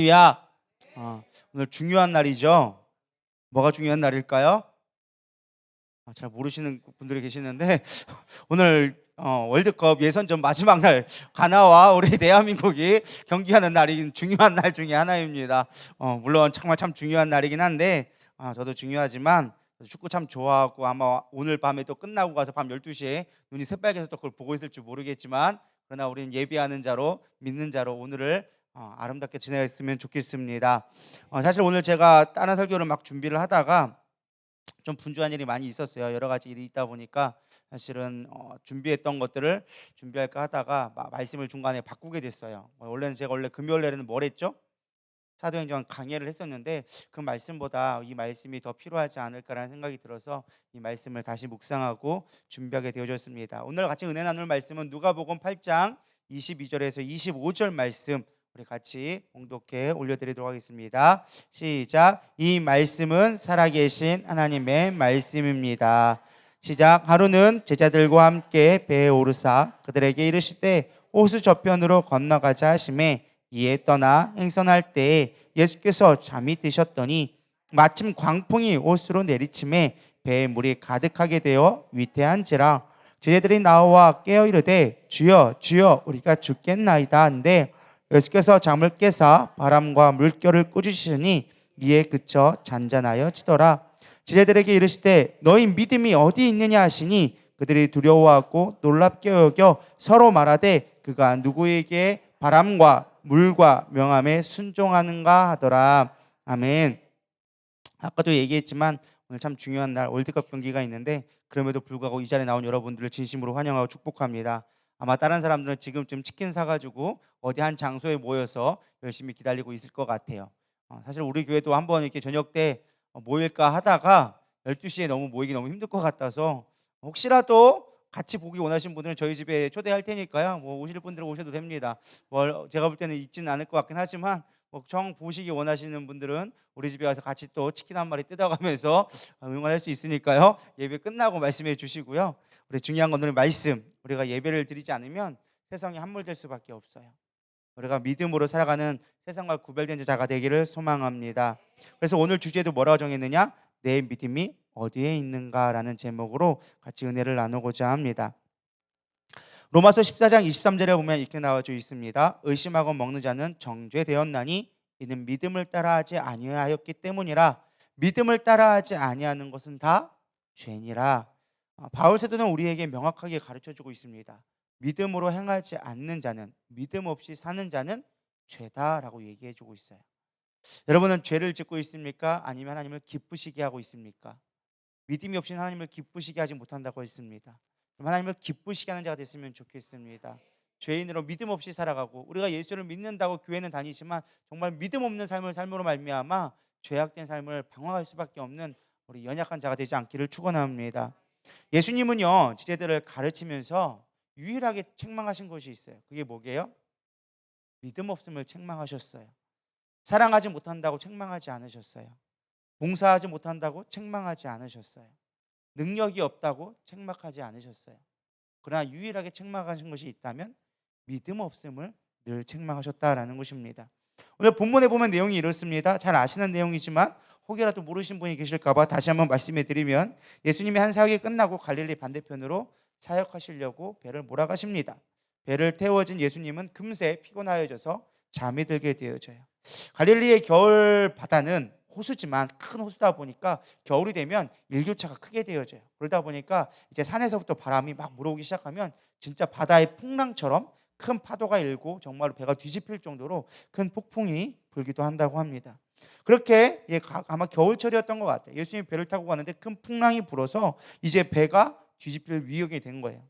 야, 오늘 중요한 날이죠. 뭐가 중요한 날일까요? 잘 모르시는 분들이 계시는데 오늘 월드컵 예선전 마지막 날 가나와 우리 대한민국이 경기하는 날이 중요한 날 중에 하나입니다. 물론 정말 참 중요한 날이긴 한데 저도 중요하지만 축구 참 좋아하고 아마 오늘 밤에 또 끝나고 가서 밤 12시에 눈이 새빨개서 또 그걸 보고 있을지 모르겠지만 그러나 우리는 예비하는 자로 믿는 자로 오늘을 아름답게 지내었으면 좋겠습니다. 사실 오늘 제가 다른 설교를 막 준비를 하다가 좀 분주한 일이 많이 있었어요. 여러 가지 일이 있다 보니까 사실은 준비했던 것들을 준비할까 하다가 말씀을 중간에 바꾸게 됐어요. 원래는 제가 금요일 날에는 뭘 했죠? 사도행전 강해를 했었는데 그 말씀보다 이 말씀이 더 필요하지 않을까라는 생각이 들어서 이 말씀을 다시 묵상하고 준비하게 되어졌습니다. 오늘 같이 은혜 나눌 말씀은 누가복음 8장 22절에서 25절 말씀 우리 같이 봉독해 올려드리도록 하겠습니다. 시작. 이 말씀은 살아계신 하나님의 말씀입니다. 시작. 하루는 제자들과 함께 배에 오르사 그들에게 이르시되 호수 저편으로 건너가자 하시매 이에 떠나 행선할 때에 예수께서 잠이 드셨더니 마침 광풍이 호수로 내리침에 배에 물이 가득하게 되어 위태한지라 제자들이 나와 깨어 이르되 주여 주여 우리가 죽겠나이다 한데 예수께서 잠을 깨사 바람과 물결을 꾸짖으시니 이에 그쳐 잔잔하여 지더라. 제자들에게 이르시되 너희 믿음이 어디 있느냐 하시니 그들이 두려워하고 놀랍게 여겨 서로 말하되 그가 누구에게 바람과 물과 명함에 순종하는가 하더라. 아멘. 아까도 얘기했지만 오늘 참 중요한 날 월드컵 경기가 있는데 그럼에도 불구하고 이 자리에 나온 여러분들을 진심으로 환영하고 축복합니다. 아마 다른 사람들은 지금쯤 치킨 사가지고 어디 한 장소에 모여서 열심히 기다리고 있을 것 같아요. 사실 우리 교회도 한번 이렇게 저녁 때 모일까 하다가 12시에 너무 모이기 너무 힘들 것 같아서 혹시라도 같이 보기 원하시는 분들은 저희 집에 초대할 테니까요. 뭐 오실 분들은 오셔도 됩니다. 제가 볼 때는 있지는 않을 것 같긴 하지만 정 보시기 원하시는 분들은 우리 집에 와서 같이 또 치킨 한 마리 뜯어가면서 응원할 수 있으니까요. 예배 끝나고 말씀해 주시고요. 우리 중요한 건 오늘 말씀. 우리가 예배를 드리지 않으면 세상이 함몰될 수밖에 없어요. 우리가 믿음으로 살아가는 세상과 구별된 자가 되기를 소망합니다. 그래서 오늘 주제도 뭐라고 정했느냐? 내 믿음이 어디에 있는가라는 제목으로 같이 은혜를 나누고자 합니다. 로마서 14장 23절에 보면 이렇게 나와져 있습니다. 의심하고 먹는 자는 정죄되었나니 이는 믿음을 따라하지 아니하였기 때문이라. 믿음을 따라하지 아니하는 것은 다 죄니라. 바울 사도는 우리에게 명확하게 가르쳐주고 있습니다. 믿음으로 행하지 않는 자는, 믿음 없이 사는 자는 죄다라고 얘기해주고 있어요. 여러분은 죄를 짓고 있습니까? 아니면 하나님을 기쁘시게 하고 있습니까? 믿음이 없이는 하나님을 기쁘시게 하지 못한다고 했습니다. 하나님을 기쁘시게 하는 자가 됐으면 좋겠습니다. 죄인으로 믿음 없이 살아가고 우리가 예수를 믿는다고 교회는 다니지만 정말 믿음 없는 삶을 삶으로 말미암아 죄악된 삶을 방황할 수밖에 없는 우리 연약한 자가 되지 않기를 축원합니다. 예수님은요 제자들을 가르치면서 유일하게 책망하신 것이 있어요. 그게 뭐게요? 믿음 없음을 책망하셨어요. 사랑하지 못한다고 책망하지 않으셨어요. 봉사하지 못한다고 책망하지 않으셨어요. 능력이 없다고 책망하지 않으셨어요. 그러나 유일하게 책망하신 것이 있다면 믿음 없음을 늘 책망하셨다라는 것입니다. 오늘 본문에 보면 내용이 이렇습니다. 잘 아시는 내용이지만 혹여라도 모르신 분이 계실까 봐 다시 한번 말씀해 드리면 예수님이 한 사역이 끝나고 갈릴리 반대편으로 사역하시려고 배를 몰아가십니다. 배를 태워진 예수님은 금세 피곤하여져서 잠이 들게 되어져요. 갈릴리의 겨울 바다는 호수지만 큰 호수다 보니까 겨울이 되면 일교차가 크게 되어져요. 그러다 보니까 이제 산에서부터 바람이 막 불어오기 시작하면 진짜 바다의 풍랑처럼 큰 파도가 일고 정말 배가 뒤집힐 정도로 큰 폭풍이 불기도 한다고 합니다. 그렇게 아마 겨울철이었던 것 같아요. 예수님이 배를 타고 가는데 큰 풍랑이 불어서 이제 배가 뒤집힐 위험이 된 거예요.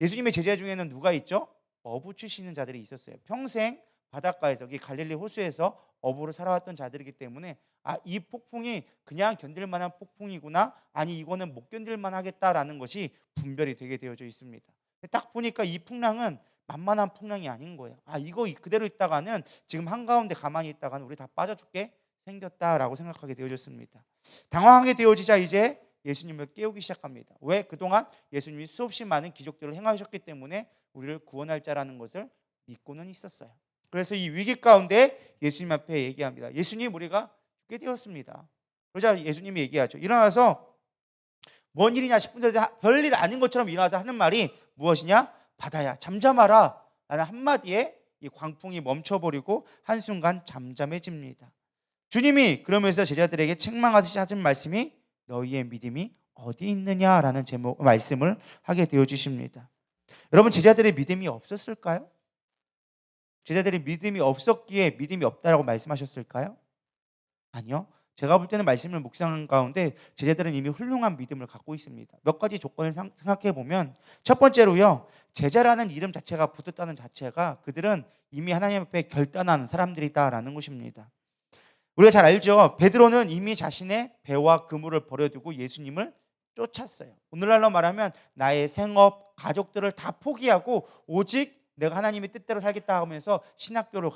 예수님의 제자 중에는 누가 있죠? 어부 치시는 자들이 있었어요. 평생 바닷가에서 갈릴리 호수에서 어부로 살아왔던 자들이기 때문에 이 폭풍이 그냥 견딜 만한 폭풍이구나, 아니 이거는 못 견딜 만하겠다라는 것이 분별이 되게 되어져 있습니다. 딱 보니까 이 풍랑은 만만한 풍랑이 아닌 거예요. 이거 그대로 있다가는 지금 한가운데 가만히 있다가는 우리 다 빠져 죽게 생겼다라고 생각하게 되어졌습니다. 당황하게 되어지자 이제 예수님을 깨우기 시작합니다. 왜? 그동안 예수님이 수없이 많은 기적들을 행하셨기 때문에 우리를 구원할 자라는 것을 믿고는 있었어요. 그래서 이 위기 가운데 예수님 앞에 얘기합니다. 예수님, 우리가 죽게 되었습니다. 그러자 예수님이 얘기하죠. 일어나서 뭔 일이냐 싶은데 별일 아닌 것처럼 일어나서 하는 말이 무엇이냐? 바다야 잠잠하라 라는 한마디에 이 광풍이 멈춰버리고 한순간 잠잠해집니다. 주님이 그러면서 제자들에게 책망하듯이 하신 말씀이 너희의 믿음이 어디 있느냐라는 말씀을 하게 되어 주십니다. 여러분, 제자들의 믿음이 없었을까요? 제자들이 믿음이 없었기에 믿음이 없다라고 말씀하셨을까요? 아니요. 제가 볼 때는 말씀을 묵상하는 가운데 제자들은 이미 훌륭한 믿음을 갖고 있습니다. 몇 가지 조건을 생각해 보면, 첫 번째로요, 제자라는 이름 자체가 붙었다는 자체가 그들은 이미 하나님 앞에 결단하는 사람들이다라는 것입니다. 우리가 잘 알죠. 베드로는 이미 자신의 배와 그물을 버려두고 예수님을 쫓았어요. 오늘날로 말하면 나의 생업, 가족들을 다 포기하고 오직 내가 하나님의 뜻대로 살겠다 하면서 신학교로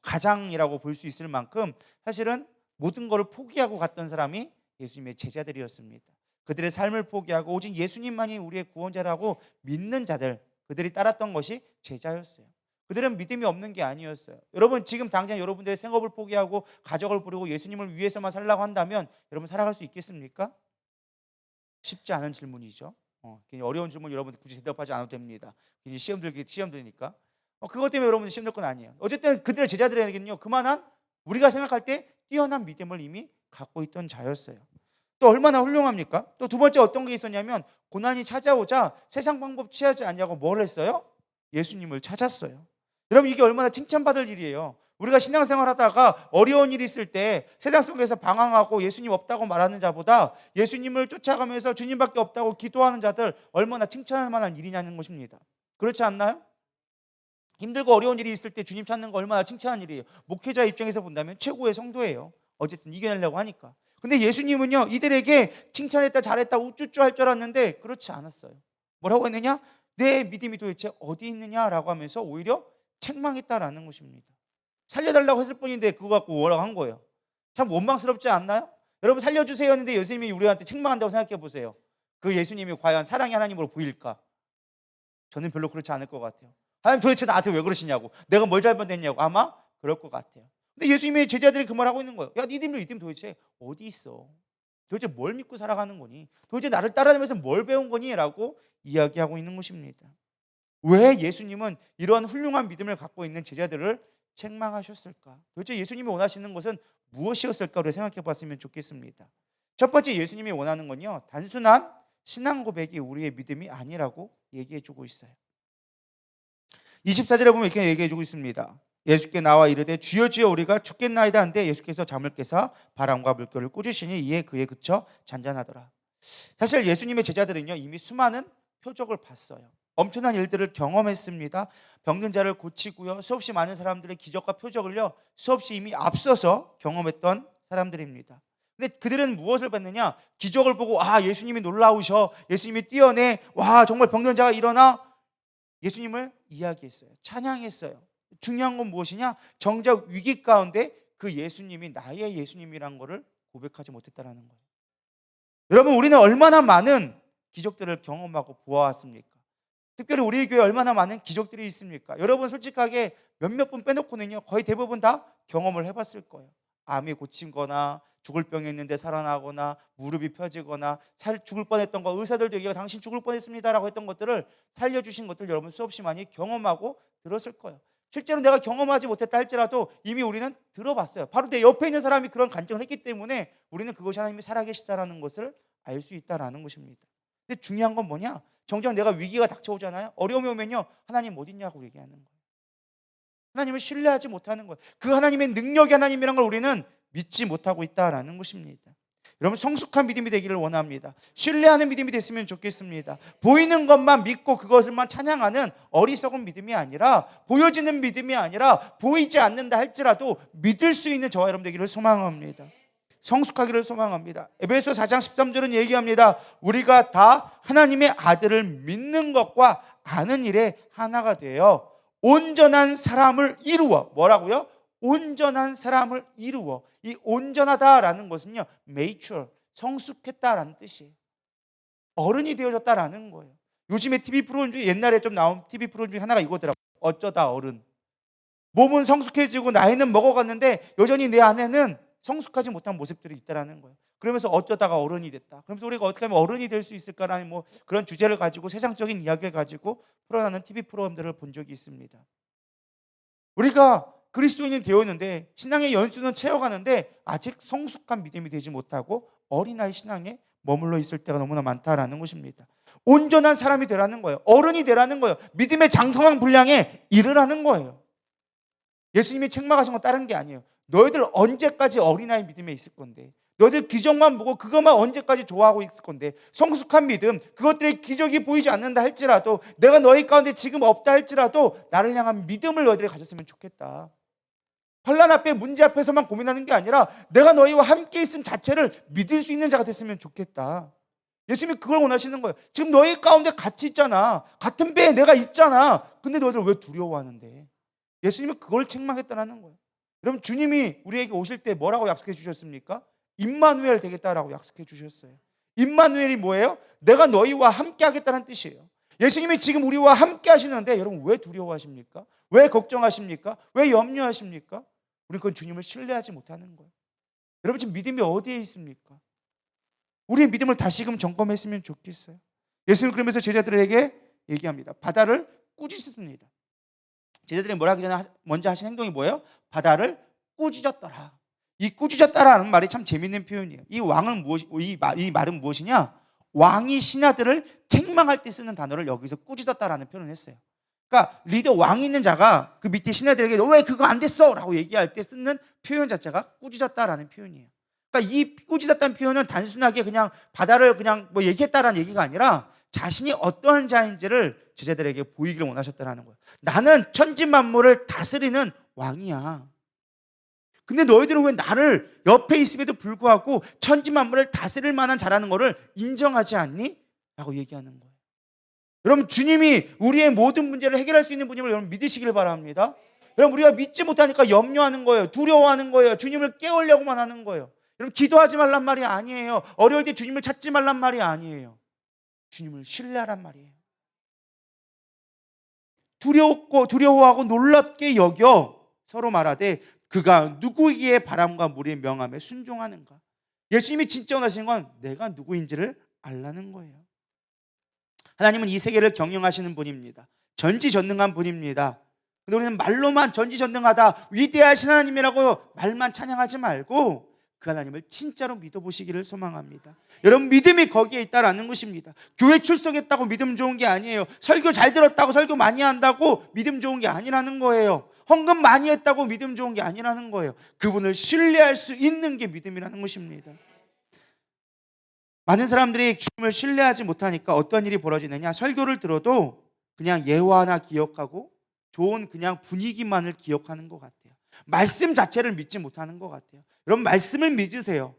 가장이라고 볼 수 있을 만큼 사실은 모든 것을 포기하고 갔던 사람이 예수님의 제자들이었습니다. 그들의 삶을 포기하고 오직 예수님만이 우리의 구원자라고 믿는 자들, 그들이 따랐던 것이 제자였어요. 그들은 믿음이 없는 게 아니었어요. 여러분, 지금 당장 여러분들의 생업을 포기하고 가족을 버리고 예수님을 위해서만 살라고 한다면 여러분 살아갈 수 있겠습니까? 쉽지 않은 질문이죠. 어려운 질문 여러분 굳이 대답하지 않아도 됩니다. 시험 들으니까. 그것 때문에 여러분들 시험 들 건 아니에요. 어쨌든 그들의 제자들에게는요, 그만한 우리가 생각할 때 뛰어난 믿음을 이미 갖고 있던 자였어요. 또 얼마나 훌륭합니까? 또 두 번째 어떤 게 있었냐면, 고난이 찾아오자 세상 방법 취하지 않냐고 뭘 했어요? 예수님을 찾았어요. 여러분, 이게 얼마나 칭찬받을 일이에요. 우리가 신앙생활 하다가 어려운 일이 있을 때 세상 속에서 방황하고 예수님 없다고 말하는 자보다 예수님을 쫓아가면서 주님밖에 없다고 기도하는 자들 얼마나 칭찬할 만한 일이냐는 것입니다. 그렇지 않나요? 힘들고 어려운 일이 있을 때 주님 찾는 거 얼마나 칭찬한 일이에요. 목회자 입장에서 본다면 최고의 성도예요. 어쨌든 이겨내려고 하니까. 근데 예수님은요, 이들에게 칭찬했다 잘했다 우쭈쭈 할 줄 알았는데 그렇지 않았어요. 뭐라고 했느냐? 내 믿음이 도대체 어디 있느냐라고 하면서 오히려 책망했다라는 것입니다. 살려달라고 했을 뿐인데 그거 갖고 뭐라고 한 거예요. 참 원망스럽지 않나요? 여러분, 살려주세요 했는데 예수님이 우리한테 책망한다고 생각해 보세요. 그 예수님이 과연 사랑의 하나님으로 보일까? 저는 별로 그렇지 않을 것 같아요. 하나님 도대체 나한테 왜 그러시냐고, 내가 뭘 잘못했냐고 아마 그럴 것 같아요. 근데 예수님의 제자들이 그 말하고 있는 거예요. 야, 니들 믿음 도대체 어디 있어? 도대체 뭘 믿고 살아가는 거니? 도대체 나를 따라다니면서 뭘 배운 거니? 라고 이야기하고 있는 것입니다. 왜 예수님은 이런 훌륭한 믿음을 갖고 있는 제자들을 책망하셨을까? 도대체 예수님이 원하시는 것은 무엇이었을까? 를 생각해 봤으면 좋겠습니다. 첫 번째, 예수님이 원하는 건요, 단순한 신앙 고백이 우리의 믿음이 아니라고 얘기해 주고 있어요. 24절에 보면 이렇게 얘기해 주고 있습니다. 예수께 나와 이르되 주여 주여 우리가 죽겠나이다 한데 예수께서 잠을 깨사 바람과 물결을 꾸짖으시니 이에 그에 그쳐 잔잔하더라. 사실 예수님의 제자들은요, 이미 수많은 표적을 봤어요. 엄청난 일들을 경험했습니다. 병든 자를 고치고요, 수없이 많은 사람들의 기적과 표적을요 수없이 이미 앞서서 경험했던 사람들입니다. 근데 그들은 무엇을 봤느냐? 기적을 보고 예수님이 놀라우셔, 예수님이 뛰어내, 와 정말 병든 자가 일어나, 예수님을 이야기했어요. 찬양했어요. 중요한 건 무엇이냐? 정작 위기 가운데 그 예수님이 나의 예수님이란 것을 고백하지 못했다라는 거예요. 여러분, 우리는 얼마나 많은 기적들을 경험하고 보아왔습니까? 특별히 우리 교회에 얼마나 많은 기적들이 있습니까? 여러분 솔직하게 몇몇 분 빼놓고는요, 거의 대부분 다 경험을 해봤을 거예요. 암이 고친 거나 죽을 병이 있는데 살아나거나 무릎이 펴지거나 죽을 뻔했던 거, 의사들도 얘기가 당신 죽을 뻔했습니다라고 했던 것들을 살려주신 것들 여러분 수없이 많이 경험하고 들었을 거예요. 실제로 내가 경험하지 못했다 할지라도 이미 우리는 들어봤어요. 바로 내 옆에 있는 사람이 그런 간증을 했기 때문에 우리는 그것이 하나님이 살아계시다라는 것을 알 수 있다라는 것입니다. 근데 중요한 건 뭐냐? 정작 내가 위기가 닥쳐오잖아요. 어려움이 오면요, 하나님 어디 있냐고 얘기하는 거예요. 하나님을 신뢰하지 못하는 거예요. 그 하나님의 능력이 하나님이란 걸 우리는 믿지 못하고 있다라는 것입니다. 여러분, 성숙한 믿음이 되기를 원합니다. 신뢰하는 믿음이 됐으면 좋겠습니다. 보이는 것만 믿고 그것을만 찬양하는 어리석은 믿음이 아니라, 보여지는 믿음이 아니라 보이지 않는다 할지라도 믿을 수 있는 저와 여러분 되기를 소망합니다. 성숙하기를 소망합니다. 에베소 4장 13절은 얘기합니다. 우리가 다 하나님의 아들을 믿는 것과 아는 일에 하나가 되어 온전한 사람을 이루어, 뭐라고요? 온전한 사람을 이루어. 이 온전하다라는 것은요, mature, 성숙했다라는 뜻이에요. 어른이 되어졌다라는 거예요. 요즘에 TV 프로그램 중에 옛날에 좀 나온 TV 프로그램 중에 하나가 이거더라고요. 어쩌다 어른. 몸은 성숙해지고 나이는 먹어갔는데 여전히 내 안에는 성숙하지 못한 모습들이 있다라는 거예요. 그러면서 어쩌다가 어른이 됐다. 그러면서 우리가 어떻게 하면 어른이 될 수 있을까라는 뭐 그런 주제를 가지고 세상적인 이야기를 가지고 풀어나는 TV 프로그램들을 본 적이 있습니다. 우리가 그리스도인이 되었는데 신앙의 연수는 채워가는데 아직 성숙한 믿음이 되지 못하고 어린아이 신앙에 머물러 있을 때가 너무나 많다라는 것입니다. 온전한 사람이 되라는 거예요. 어른이 되라는 거예요. 믿음의 장성한 분량에 이르라는 거예요. 예수님이 책망하신 건 다른 게 아니에요. 너희들 언제까지 어린아이 믿음에 있을 건데, 너희들 기적만 보고 그것만 언제까지 좋아하고 있을 건데, 성숙한 믿음, 그것들의 기적이 보이지 않는다 할지라도, 내가 너희 가운데 지금 없다 할지라도 나를 향한 믿음을 너희들이 가졌으면 좋겠다. 환난 앞에 문제 앞에서만 고민하는 게 아니라 내가 너희와 함께 있음 자체를 믿을 수 있는 자가 됐으면 좋겠다. 예수님이 그걸 원하시는 거예요. 지금 너희 가운데 같이 있잖아. 같은 배에 내가 있잖아. 근데 너희들 왜 두려워하는데? 예수님은 그걸 책망했다는 거예요. 여러분, 주님이 우리에게 오실 때 뭐라고 약속해 주셨습니까? 임마누엘 되겠다라고 약속해 주셨어요. 임마누엘이 뭐예요? 내가 너희와 함께 하겠다는 뜻이에요. 예수님이 지금 우리와 함께 하시는데 여러분 왜 두려워하십니까? 왜 걱정하십니까? 왜 염려하십니까? 우리는 그건 주님을 신뢰하지 못하는 거예요. 여러분, 지금 믿음이 어디에 있습니까? 우리의 믿음을 다시금 점검했으면 좋겠어요. 예수님 그러면서 제자들에게 얘기합니다. 바다를 꾸짖습니다. 제자들이 뭘 하기 전에 먼저 하신 행동이 뭐예요? 바다를 꾸짖었더라. 이 꾸짖었다라는 말이 참 재밌는 표현이에요. 이 말은 무엇이냐? 왕이 신하들을 책망할 때 쓰는 단어를 여기서 꾸짖었다라는 표현을 했어요. 그러니까 리더, 왕이 있는 자가 그 밑에 신하들에게 너 왜 그거 안 됐어? 라고 얘기할 때 쓰는 표현 자체가 꾸짖었다라는 표현이에요. 그러니까 이 꾸짖었다는 표현은 단순하게 그냥 바다를 그냥 뭐 얘기했다라는 얘기가 아니라 자신이 어떠한 자인지를 제자들에게 보이기를 원하셨다라는 거예요. 나는 천지 만물을 다스리는 왕이야. 근데 너희들은 왜 나를 옆에 있음에도 불구하고 천지 만물을 다스릴 만한 자라는 거를 인정하지 않니? 라고 얘기하는 거예요. 여러분, 주님이 우리의 모든 문제를 해결할 수 있는 분임을 여러분 믿으시길 바랍니다. 여러분, 우리가 믿지 못하니까 염려하는 거예요. 두려워하는 거예요. 주님을 깨우려고만 하는 거예요. 여러분, 기도하지 말란 말이 아니에요. 어려울 때 주님을 찾지 말란 말이 아니에요. 주님을 신뢰하란 말이에요. 두려워하고 놀랍게 여겨 서로 말하되 그가 누구에게 바람과 물의 명함에 순종하는가? 예수님이 진짜 원하시는 건 내가 누구인지를 알라는 거예요. 하나님은 이 세계를 경영하시는 분입니다. 전지전능한 분입니다. 근데 우리는 말로만 전지전능하다, 위대하신 하나님이라고 말만 찬양하지 말고 그 하나님을 진짜로 믿어보시기를 소망합니다. 여러분, 믿음이 거기에 있다라는 것입니다. 교회 출석했다고 믿음 좋은 게 아니에요. 설교 잘 들었다고 설교 많이 한다고 믿음 좋은 게 아니라는 거예요. 헌금 많이 했다고 믿음 좋은 게 아니라는 거예요. 그분을 신뢰할 수 있는 게 믿음이라는 것입니다. 많은 사람들이 주님을 신뢰하지 못하니까 어떤 일이 벌어지느냐? 설교를 들어도 그냥 예화 하나 기억하고 좋은 그냥 분위기만을 기억하는 것 같아요. 말씀 자체를 믿지 못하는 것 같아요. 여러분, 말씀을 믿으세요.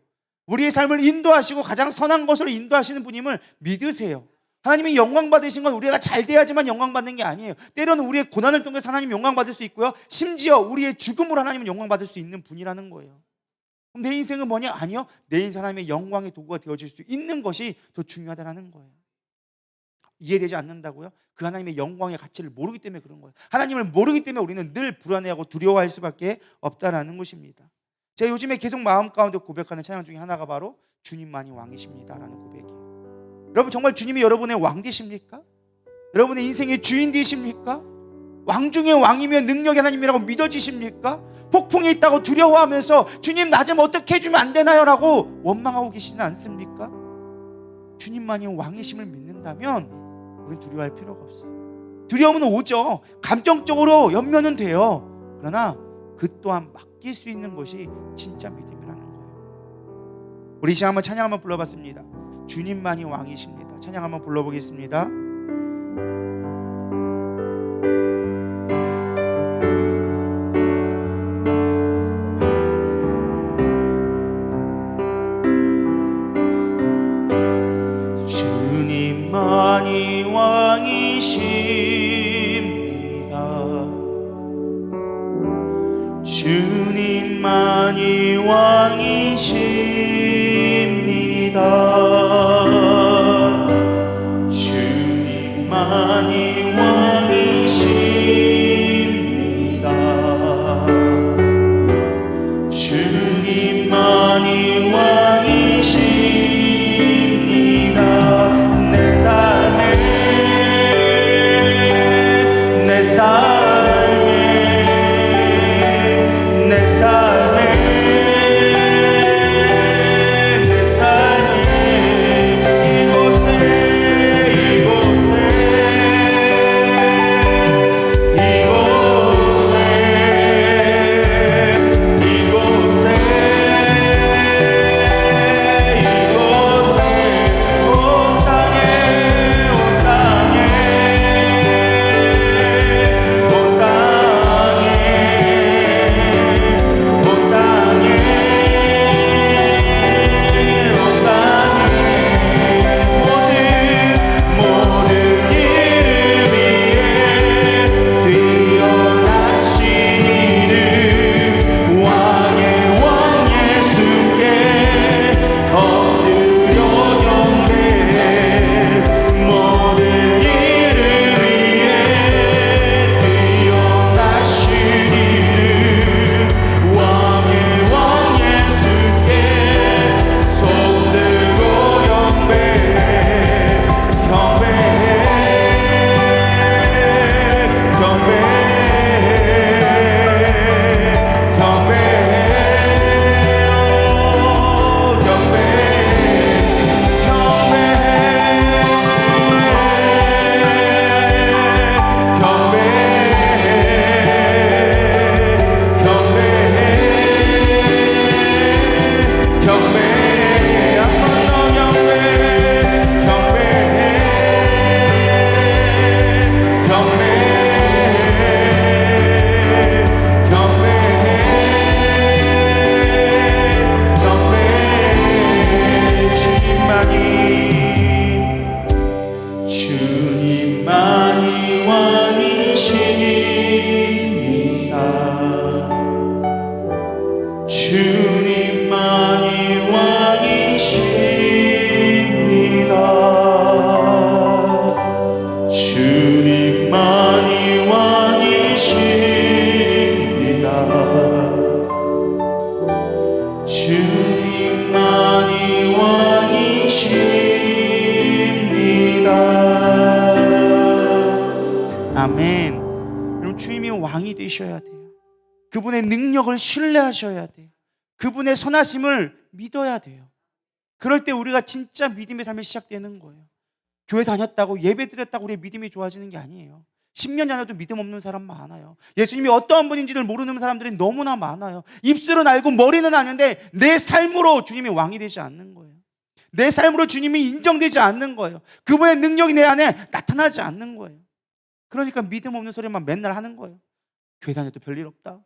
우리의 삶을 인도하시고 가장 선한 것으로 인도하시는 분임을 믿으세요. 하나님이 영광 받으신 건 우리가 잘 돼야지만 영광 받는 게 아니에요. 때로는 우리의 고난을 통해서 하나님 영광 받을 수 있고요, 심지어 우리의 죽음으로 하나님은 영광 받을 수 있는 분이라는 거예요. 그럼 내 인생은 뭐냐? 아니요, 내 인생 하나님의 영광의 도구가 되어질 수 있는 것이 더 중요하다는 거예요. 이해되지 않는다고요? 그 하나님의 영광의 가치를 모르기 때문에 그런 거예요. 하나님을 모르기 때문에 우리는 늘 불안해하고 두려워할 수밖에 없다는 것입니다. 제가 요즘에 계속 마음 가운데 고백하는 찬양 중에 하나가 바로 주님만이 왕이십니다라는 고백이에요. 여러분, 정말 주님이 여러분의 왕 되십니까? 여러분의 인생의 주인 되십니까? 왕 중에 왕이며 능력의 하나님이라고 믿어지십니까? 폭풍이 있다고 두려워하면서 주님 나 좀 어떻게 해주면 안 되나요? 라고 원망하고 계시지 않습니까? 주님만이 왕이심을 믿는다면 우리는 두려워할 필요가 없어요. 두려움은 오죠. 감정적으로 염려는 돼요. 그러나 그 또한 맡길 수 있는 것이 진짜 믿음이라는 거예요. 우리 시작 한번 찬양 한번 불러봤습니다. 주님만이 왕이십니다. 찬양 한번 불러보겠습니다. 주님만이 왕이십니다. 주님만이 왕이십니다. 주님만이 주님이 왕이 되셔야 돼요. 그분의 능력을 신뢰하셔야 돼요. 그분의 선하심을 믿어야 돼요. 그럴 때 우리가 진짜 믿음의 삶이 시작되는 거예요. 교회 다녔다고 예배 드렸다고 우리의 믿음이 좋아지는 게 아니에요. 10년 전에도 믿음 없는 사람 많아요. 예수님이 어떠한 분인지를 모르는 사람들이 너무나 많아요. 입술은 알고 머리는 아는데 내 삶으로 주님이 왕이 되지 않는 거예요. 내 삶으로 주님이 인정되지 않는 거예요. 그분의 능력이 내 안에 나타나지 않는 거예요. 그러니까 믿음 없는 소리만 맨날 하는 거예요. 교회 다녀도 별일 없다.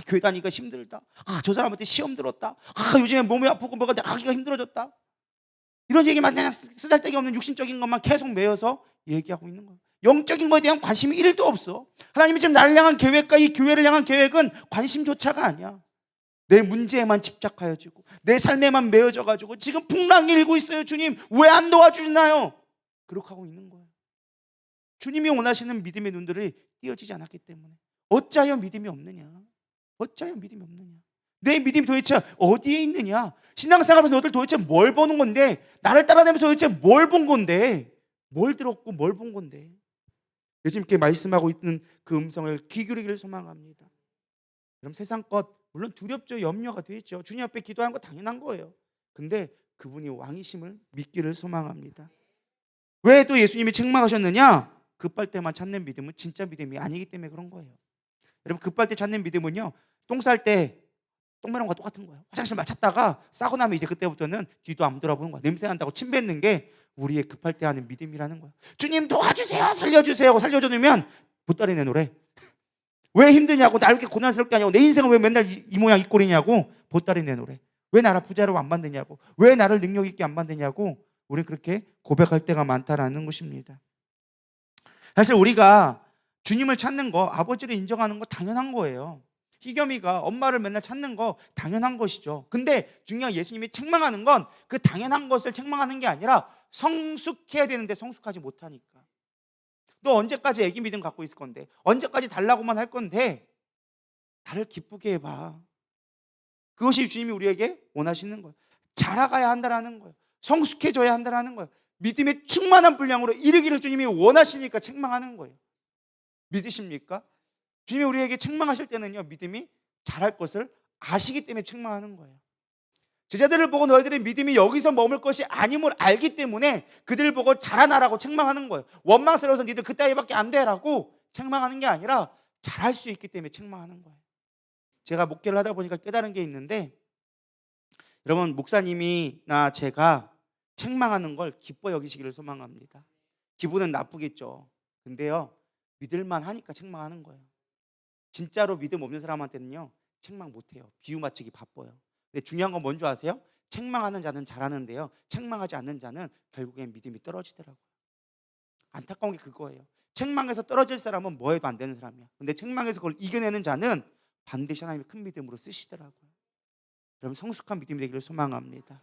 교회 다니기가 힘들다. 저 사람한테 시험 들었다. 요즘에 몸이 아프고 뭐가 하기가 힘들어졌다. 이런 얘기만 그냥 쓰잘데기 없는 육신적인 것만 계속 매여서 얘기하고 있는 거예요. 영적인 것에 대한 관심이 1도 없어. 하나님이 지금 나를 향한 계획과 이 교회를 향한 계획은 관심조차가 아니야. 내 문제에만 집착하여지고 내 삶에만 매여져가지고 지금 풍랑이 일고 있어요. 주님 왜 안 도와주시나요? 그렇게 하고 있는 거예요. 주님이 원하시는 믿음의 눈들이 띄어지지 않았기 때문에. 어찌하여 믿음이 없느냐? 어찌하여 믿음이 없느냐? 내 믿음이 도대체 어디에 있느냐? 신앙생활에서 너들 도대체 뭘 보는 건데? 나를 따라다니면서 도대체 뭘 본 건데? 뭘 들었고 뭘 본 건데? 예수님께 말씀하고 있는 그 음성을 귀 기울이기를 소망합니다. 그럼 세상 것 물론 두렵죠. 염려가 되죠. 주님 앞에 기도하는 거 당연한 거예요. 근데 그분이 왕이심을 믿기를 소망합니다. 왜 또 예수님이 책망하셨느냐? 급할 때만 찾는 믿음은 진짜 믿음이 아니기 때문에 그런 거예요. 여러분 급할 때 찾는 믿음은요. 똥 쌀 때 똥 매는 거와 똑같은 거예요. 화장실만 찾다가 싸고 나면 이제 그때부터는 뒤도 안 돌아보는 거야. 냄새 난다고 침 뱉는 게 우리의 급할 때 하는 믿음이라는 거야. 주님 도와주세요. 살려주세요. 살려줘놓으면 보따리 내놓으래. 왜 힘드냐고, 나 이렇게 고난스럽게 하냐고, 내 인생은 왜 맨날 이 모양 이 꼴이냐고 보따리 내놓으래. 왜 나를 부자로 안 만드냐고, 왜 나를 능력 있게 안 만드냐고 우리는 그렇게 고백할 때가 많다라는 것입니다. 사실 우리가 주님을 찾는 거, 아버지를 인정하는 거 당연한 거예요. 희겸이가 엄마를 맨날 찾는 거 당연한 것이죠. 근데 중요한 예수님이 책망하는 건 그 당연한 것을 책망하는 게 아니라 성숙해야 되는데 성숙하지 못하니까. 너 언제까지 애기 믿음 갖고 있을 건데, 언제까지 달라고만 할 건데 나를 기쁘게 해봐. 그것이 주님이 우리에게 원하시는 거예요. 자라가야 한다라는 거예요. 성숙해져야 한다라는 거예요. 믿음의 충만한 분량으로 이르기를 주님이 원하시니까 책망하는 거예요. 믿으십니까? 주님이 우리에게 책망하실 때는요, 믿음이 자랄 것을 아시기 때문에 책망하는 거예요. 제자들을 보고 너희들의 믿음이 여기서 머물 것이 아님을 알기 때문에 그들을 보고 자라나라고 책망하는 거예요. 원망스러워서 니들 그따위밖에 안 돼라고 책망하는 게 아니라 잘할 수 있기 때문에 책망하는 거예요. 제가 목회를 하다 보니까 깨달은 게 있는데, 여러분 목사님이나 제가 책망하는 걸 기뻐 여기시기를 소망합니다. 기분은 나쁘겠죠. 근데요, 믿을만 하니까 책망하는 거예요. 진짜로 믿음 없는 사람한테는요 책망 못해요. 비유 맞추기 바빠요. 근데 중요한 건 뭔지 아세요? 책망하는 자는 잘하는데요, 책망하지 않는 자는 결국엔 믿음이 떨어지더라고요. 안타까운 게 그거예요. 책망에서 떨어질 사람은 뭐 해도 안 되는 사람이야. 근데 책망에서 그걸 이겨내는 자는 반드시 하나님의 큰 믿음으로 쓰시더라고요. 여러분 성숙한 믿음이 되기를 소망합니다.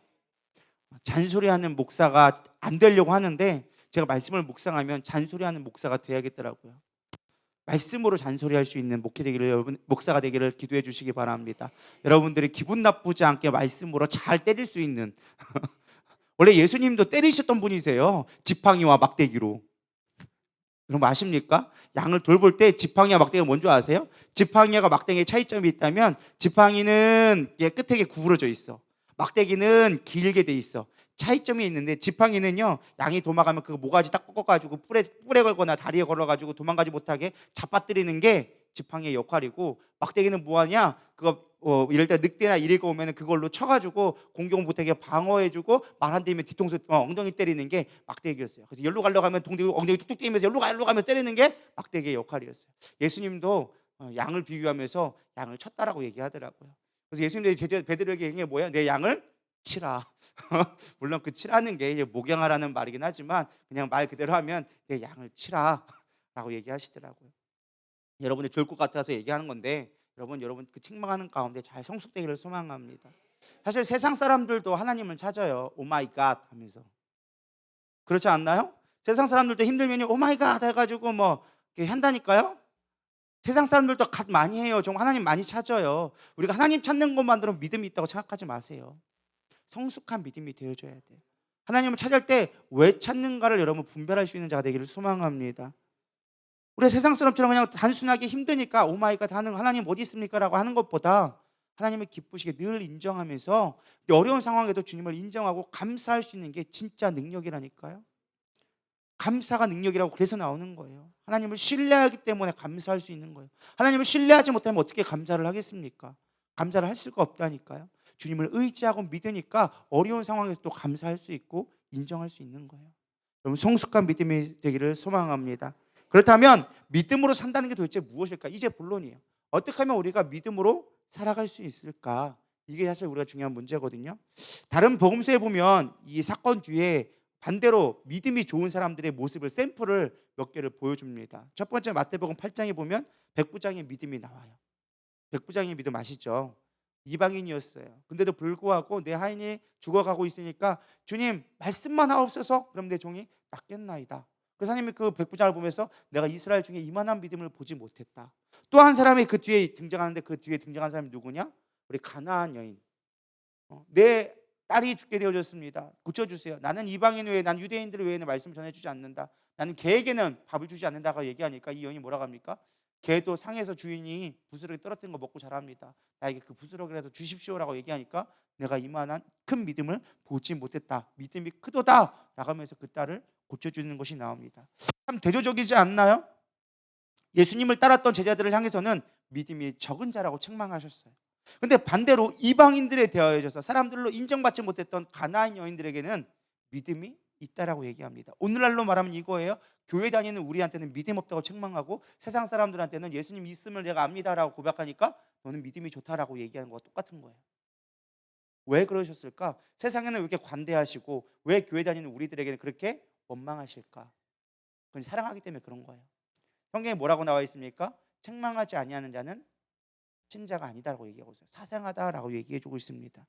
잔소리하는 목사가 안 되려고 하는데 제가 말씀을 묵상하면 잔소리하는 목사가 돼야겠더라고요. 말씀으로 잔소리할 수 있는 목회 되기를, 여러분 목사가 되기를 기도해 주시기 바랍니다. 여러분들이 기분 나쁘지 않게 말씀으로 잘 때릴 수 있는 원래 예수님도 때리셨던 분이세요. 지팡이와 막대기로. 여러분 아십니까? 양을 돌볼 때 지팡이와 막대기가 뭔지 아세요? 지팡이와 막대기의 차이점이 있다면 지팡이는 끝에 구부러져 있어. 막대기는 길게 돼 있어. 차이점이 있는데 지팡이는요, 양이 도망가면 그 모가지 딱 꺾어가지고 뿔에 걸거나 다리에 걸어가지고 도망가지 못하게 잡아뜨리는 게 지팡이의 역할이고, 막대기는 뭐하냐? 그거 이럴 때 늑대나 이리가 오면 그걸로 쳐가지고 공격 못하게 방어해주고, 말 안 되면 뒤통수 엉덩이 때리는 게 막대기였어요. 그래서 열로 가려고 하면 엉덩이 툭툭 뛰면서 열로 가면서 때리는 게 막대기의 역할이었어요. 예수님도 양을 비유하면서 양을 쳤다라고 얘기하더라고요. 그래서 예수님도 제자 베드로에게 얘기한 게 뭐야? 내 양을 치라. 물론 그 치라는 게 이제 목양하라는 말이긴 하지만 그냥 말 그대로 하면 내 양을 치라라고 얘기하시더라고요. 여러분이 좋을 것 같아서 얘기하는 건데, 여러분 그 책망하는 가운데 잘 성숙되기를 소망합니다. 사실 세상 사람들도 하나님을 찾아요. 오 마이 갓 하면서. 그렇지 않나요? 세상 사람들도 힘들면 오 마이 갓 해가지고 뭐 이렇게 한다니까요. 세상 사람들도 갓 많이 해요. 정말 하나님 많이 찾아요. 우리가 하나님 찾는 것만으로 믿음이 있다고 생각하지 마세요. 성숙한 믿음이 되어줘야 돼요. 하나님을 찾을 때 왜 찾는가를 여러분 분별할 수 있는 자가 되기를 소망합니다. 우리가 세상 사람처럼 그냥 단순하게 힘드니까 오 마이 갓 하는 하나님 어디 있습니까라고 하는 것보다 하나님을 기쁘시게 늘 인정하면서 어려운 상황에도 주님을 인정하고 감사할 수 있는 게 진짜 능력이라니까요. 감사가 능력이라고 그래서 나오는 거예요. 하나님을 신뢰하기 때문에 감사할 수 있는 거예요. 하나님을 신뢰하지 못하면 어떻게 감사를 하겠습니까? 감사를 할 수가 없다니까요. 주님을 의지하고 믿으니까 어려운 상황에서 또 감사할 수 있고 인정할 수 있는 거예요. 여러분 성숙한 믿음이 되기를 소망합니다. 그렇다면 믿음으로 산다는 게 도대체 무엇일까? 이제 본론이에요. 어떻게 하면 우리가 믿음으로 살아갈 수 있을까? 이게 사실 우리가 중요한 문제거든요. 다른 복음서에 보면 이 사건 뒤에 반대로 믿음이 좋은 사람들의 모습을 샘플을 몇 개를 보여줍니다. 첫 번째 마태복음 8장에 보면 백부장의 믿음이 나와요. 백부장의 믿음 아시죠? 이방인이었어요. 근데도 불구하고 내 하인이 죽어가고 있으니까 주님 말씀만 하옵소서. 그럼 내 종이 낫겠나이다. 그 하나님이 그 백부장을 보면서 내가 이스라엘 중에 이만한 믿음을 보지 못했다. 또 한 사람이 그 뒤에 등장하는데 그 뒤에 등장한 사람이 누구냐? 우리 가나안 여인. 내 딸이 죽게 되어졌습니다. 고쳐주세요. 나는 이방인 외에, 난 유대인들 외에는 말씀을 전해주지 않는다. 나는 개에게는 밥을 주지 않는다고 얘기하니까 이 여인이 뭐라고 합니까? 개도 상에서 주인이 부스러기 떨어뜨린 거 먹고 자랍니다. 나에게 그 부스러기라도 주십시오라고 얘기하니까 내가 이만한 큰 믿음을 보지 못했다. 믿음이 크도다 라고 하면서 그 딸을 고쳐주는 것이 나옵니다. 참 대조적이지 않나요? 예수님을 따랐던 제자들을 향해서는 믿음이 적은 자라고 책망하셨어요. 근데 반대로 이방인들에 대하여서 사람들로 인정받지 못했던 가나안 여인들에게는 믿음이 있다라고 얘기합니다. 오늘날로 말하면 이거예요. 교회 다니는 우리한테는 믿음 없다고 책망하고 세상 사람들한테는 예수님 있음을 내가 압니다라고 고백하니까 너는 믿음이 좋다라고 얘기하는 거와 똑같은 거예요. 왜 그러셨을까? 세상에는 왜 이렇게 관대하시고 왜 교회 다니는 우리들에게는 그렇게 원망하실까? 그건 사랑하기 때문에 그런 거예요. 성경에 뭐라고 나와 있습니까? 책망하지 아니하는 자는 신자가 아니다라고 얘기하고 있어요. 사상하다라고 얘기해주고 있습니다.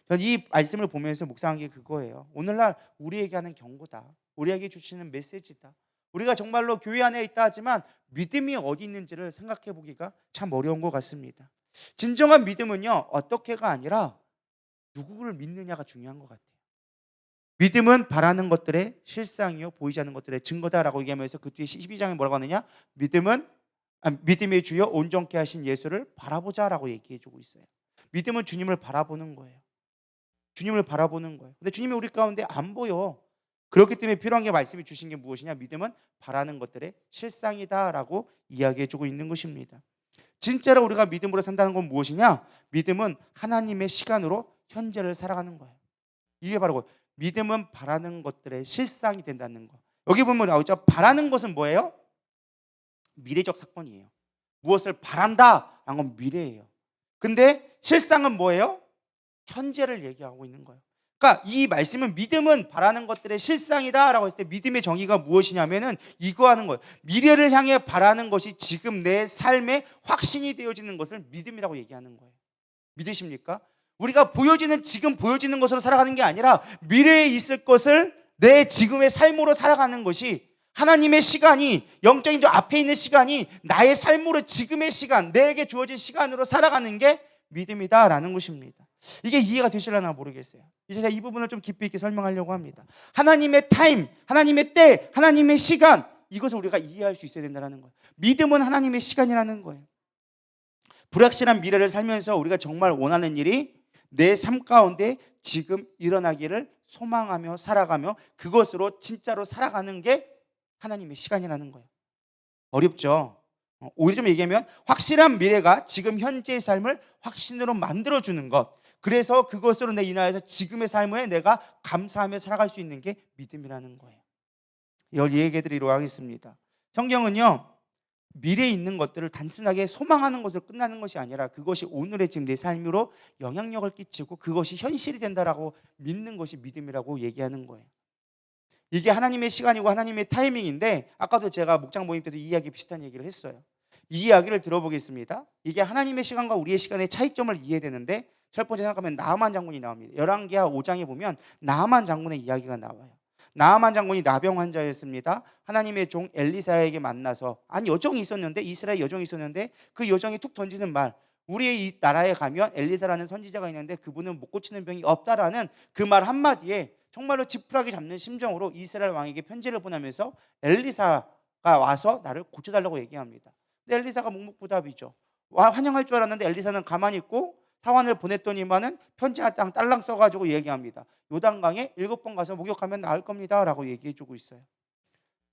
전 이 말씀을 보면서 묵상한 게 그거예요. 오늘날 우리에게 하는 경고다. 우리에게 주시는 메시지다. 우리가 정말로 교회 안에 있다 하지만 믿음이 어디 있는지를 생각해 보기가 참 어려운 것 같습니다. 진정한 믿음은요, 어떻게가 아니라 누구를 믿느냐가 중요한 것 같아요. 믿음은 바라는 것들의 실상이요 보이지 않는 것들의 증거다라고 얘기하면서 그 뒤에 12장에 뭐라고 하느냐? 믿음의 주여 온전케 하신 예수를 바라보자라고 얘기해주고 있어요. 믿음은 주님을 바라보는 거예요. 주님을 바라보는 거예요. 근데 주님이 우리 가운데 안 보여. 그렇기 때문에 필요한 게 말씀이 주신 게 무엇이냐? 믿음은 바라는 것들의 실상이다라고 이야기해주고 있는 것입니다. 진짜로 우리가 믿음으로 산다는 건 무엇이냐? 믿음은 하나님의 시간으로 현재를 살아가는 거예요. 이게 바로 믿음은 바라는 것들의 실상이 된다는 거. 여기 보면 나오죠. 바라는 것은 뭐예요? 미래적 사건이에요. 무엇을 바란다라는 건 미래예요. 근데 실상은 뭐예요? 현재를 얘기하고 있는 거예요. 그러니까 이 말씀은 믿음은 바라는 것들의 실상이다라고 했을 때 믿음의 정의가 무엇이냐면은 이거 하는 거예요. 미래를 향해 바라는 것이 지금 내 삶의 확신이 되어지는 것을 믿음이라고 얘기하는 거예요. 믿으십니까? 우리가 지금 보여지는 것으로 살아가는 게 아니라 미래에 있을 것을 내 지금의 삶으로 살아가는 것이 하나님의 시간이 영적인 저 앞에 있는 시간이 나의 삶으로 지금의 시간, 내게 주어진 시간으로 살아가는 게 믿음이다라는 것입니다. 이게 이해가 되실려나 모르겠어요. 이제 제가 이 부분을 좀 깊이 있게 설명하려고 합니다. 하나님의 타임, 하나님의 때, 하나님의 시간, 이것을 우리가 이해할 수 있어야 된다는 거예요. 믿음은 하나님의 시간이라는 거예요. 불확실한 미래를 살면서 우리가 정말 원하는 일이 내 삶 가운데 지금 일어나기를 소망하며 살아가며 그것으로 진짜로 살아가는 게 하나님의 시간이라는 거예요. 어렵죠? 오히려 좀 얘기하면 확실한 미래가 지금 현재의 삶을 확신으로 만들어주는 것, 그래서 그것으로 내 인하여서 지금의 삶에 내가 감사하며 살아갈 수 있는 게 믿음이라는 거예요. 이걸 얘기해드리도록 하겠습니다. 성경은요, 미래에 있는 것들을 단순하게 소망하는 것으로 끝나는 것이 아니라 그것이 오늘의 지금 내 삶으로 영향력을 끼치고 그것이 현실이 된다라고 믿는 것이 믿음이라고 얘기하는 거예요. 이게 하나님의 시간이고 하나님의 타이밍인데 아까도 제가 목장 모임 때도 이 이야기 비슷한 얘기를 했어요. 이 이야기를 들어보겠습니다. 이게 하나님의 시간과 우리의 시간의 차이점을 이해되는데 첫 번째 생각하면 나아만 장군이 나옵니다. 열왕기하 5장에 보면 나아만 장군의 이야기가 나와요. 나아만 장군이 나병 환자였습니다. 하나님의 종 엘리사에게 만나서 여종이 있었는데 이스라엘 여종이 있었는데 그 여종이 툭 던지는 말, 우리의 이 나라에 가면 엘리사라는 선지자가 있는데 그분은 못 고치는 병이 없다라는 그 말 한마디에 정말로 지푸라기 잡는 심정으로 이스라엘 왕에게 편지를 보내면서 엘리사가 와서 나를 고쳐달라고 얘기합니다. 근데 엘리사가 묵묵부답이죠. 환영할 줄 알았는데 엘리사는 가만히 있고 사환을 보냈더니만은 편지 한 장 딸랑 써가지고 얘기합니다. 요단강에 7번 가서 목욕하면 나을 겁니다 라고 얘기해주고 있어요.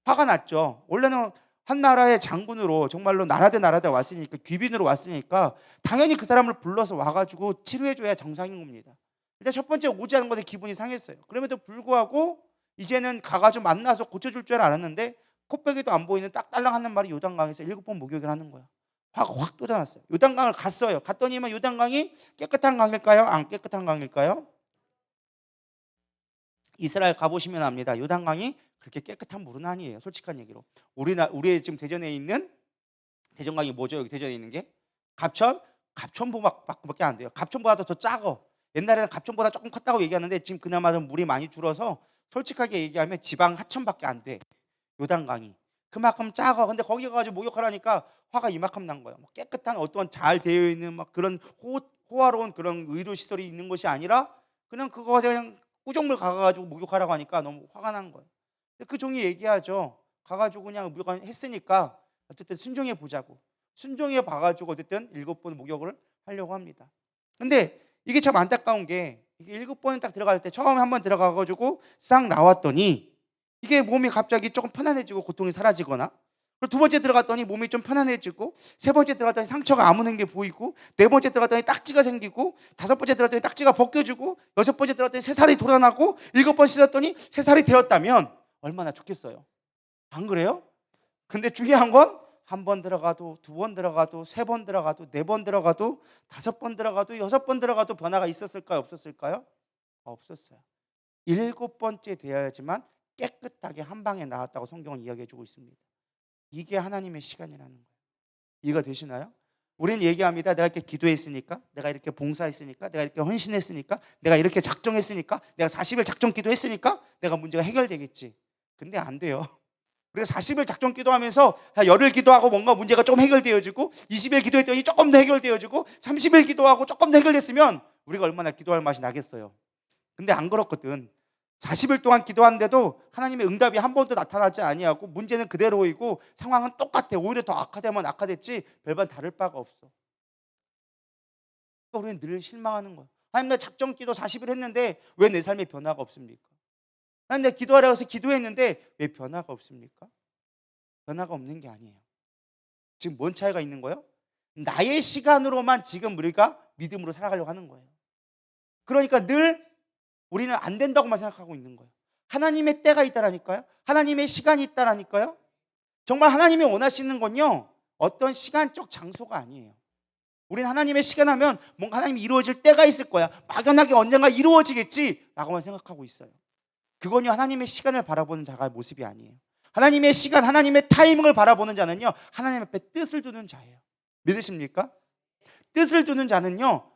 화가 났죠. 원래는 한 나라의 장군으로 정말로 나라 대 나라 대 왔으니까, 귀빈으로 왔으니까 당연히 그 사람을 불러서 와가지고 치료해줘야 정상인 겁니다. 일단 첫 번째 오지 않은 것에 기분이 상했어요. 그럼에도 불구하고 이제는 가가지고 만나서 고쳐줄 줄 알았는데 코빼기도 안 보이는 딱 딸랑하는 말이 요단강에서 7번 목욕을 하는 거야. 화가 확 돋아났어요. 요단강을 갔어요. 갔더니만 요단강이 깨끗한 강일까요? 안 깨끗한 강일까요? 이스라엘 가보시면 압니다. 요단강이 그렇게 깨끗한 물은 아니에요. 솔직한 얘기로. 우리 지금 대전에 있는 대전강이 뭐죠? 여기 대전에 있는 게 갑천보밖에 안 돼요. 갑천보다도 더 작어. 옛날에는 갑천보다 조금 컸다고 얘기하는데 지금 그나마 좀 물이 많이 줄어서 솔직하게 얘기하면 지방 하천밖에 안 돼. 요단강이 그만큼 작아. 근데 거기 가가지고 목욕하라니까 화가 이만큼 난 거예요. 깨끗한 어떤 잘 되어 있는 막 그런 호화로운 그런 의료 시설이 있는 것이 아니라 그냥 그거 그냥 구정물 가가지고 목욕하라고 하니까 너무 화가 난 거예요. 그 종이 얘기하죠. 가가지고 그냥 했으니까 어쨌든 순종해 보자고. 순종해 봐가지고 어쨌든 7번 목욕을 하려고 합니다. 근데 이게 참 안타까운 게 이게 7번 딱 들어갈 때 처음에 한번 들어가가지고 싹 나왔더니 이게 몸이 갑자기 조금 편안해지고 고통이 사라지거나, 그리고 두 번째 들어갔더니 몸이 좀 편안해지고, 세 번째 들어갔더니 상처가 아무는 게 보이고, 네 번째 들어갔더니 딱지가 생기고, 다섯 번째 들어갔더니 딱지가 벗겨지고, 여섯 번째 들어갔더니 새살이 돌아나고, 7번 씻었더니 새살이 되었다면 얼마나 좋겠어요. 안 그래요? 근데 중요한 건 한 번 들어가도, 두 번 들어가도, 세 번 들어가도, 네 번 들어가도, 5번 들어가도, 6번 들어가도 변화가 있었을까요? 없었을까요? 없었어요. 7번째 되어야지만 깨끗하게 한 방에 나왔다고 성경은 이야기해주고 있습니다. 이게 하나님의 시간이라는 거예요. 이해가 되시나요? 우리는 얘기합니다. 내가 이렇게 기도했으니까, 내가 이렇게 봉사했으니까, 내가 이렇게 헌신했으니까, 내가 이렇게 작정했으니까, 내가 40일 작정 기도했으니까 내가 문제가 해결되겠지. 근데 안 돼요. 우리가 40일 작정 기도하면서 열흘 기도하고 뭔가 문제가 좀 해결되어지고, 20일 기도했더니 조금 더 해결되어지고, 30일 기도하고 조금 더 해결됐으면 우리가 얼마나 기도할 맛이 나겠어요. 근데 안 그렇거든. 40일 동안 기도하는데도 하나님의 응답이 한 번도 나타나지 아니하고 문제는 그대로이고 상황은 똑같아. 오히려 더 악화되면 악화됐지 별반 다를 바가 없어. 그러니까 우리는 늘 실망하는 거야. 하나님, 나 작정 기도 40일 했는데 왜 내 삶에 변화가 없습니까? 하나님, 내가 기도하라고 해서 기도했는데 왜 변화가 없습니까? 변화가 없는 게 아니에요. 지금 뭔 차이가 있는 거예요? 나의 시간으로만 지금 우리가 믿음으로 살아가려고 하는 거예요. 그러니까 늘 우리는 안 된다고만 생각하고 있는 거예요. 하나님의 때가 있다라니까요. 하나님의 시간이 있다라니까요. 정말 하나님이 원하시는 건요, 어떤 시간적 장소가 아니에요. 우리는 하나님의 시간 하면 뭔가 하나님이 이루어질 때가 있을 거야. 막연하게 언젠가 이루어지겠지 라고만 생각하고 있어요. 그건요, 하나님의 시간을 바라보는 자가 모습이 아니에요. 하나님의 시간, 하나님의 타이밍을 바라보는 자는요, 하나님 앞에 뜻을 두는 자예요. 믿으십니까? 뜻을 두는 자는요,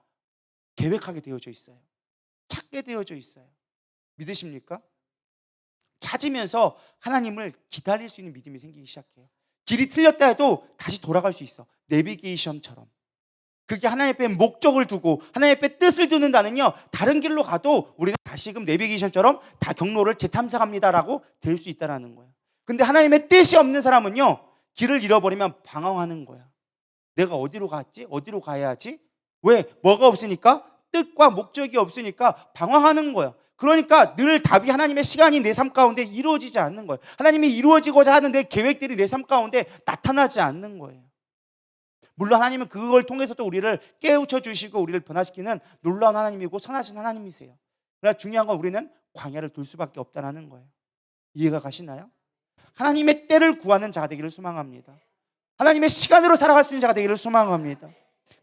계획하게 되어져 있어요. 찾게 되어져 있어요. 믿으십니까? 찾으면서 하나님을 기다릴 수 있는 믿음이 생기기 시작해요. 길이 틀렸다 해도 다시 돌아갈 수 있어. 내비게이션처럼. 그게 하나님 앞에 목적을 두고 하나님 앞에 뜻을 두는다는요, 다른 길로 가도 우리는 다시금 내비게이션처럼 다 경로를 재탐색합니다라고 될 수 있다는 거예요. 근데 하나님의 뜻이 없는 사람은요, 길을 잃어버리면 방황하는 거야. 내가 어디로 갔지? 어디로 가야 하지? 왜? 뭐가 없으니까? 뜻과 목적이 없으니까 방황하는 거야. 그러니까 늘 답이 하나님의 시간이 내 삶 가운데 이루어지지 않는 거예요. 하나님이 이루어지고자 하는데 계획들이 내 삶 가운데 나타나지 않는 거예요. 물론 하나님은 그걸 통해서도 우리를 깨우쳐 주시고 우리를 변화시키는 놀라운 하나님이고 선하신 하나님이세요. 그러나 중요한 건 우리는 광야를 둘 수밖에 없다는 거예요. 이해가 가시나요? 하나님의 때를 구하는 자가 되기를 소망합니다. 하나님의 시간으로 살아갈 수 있는 자가 되기를 소망합니다.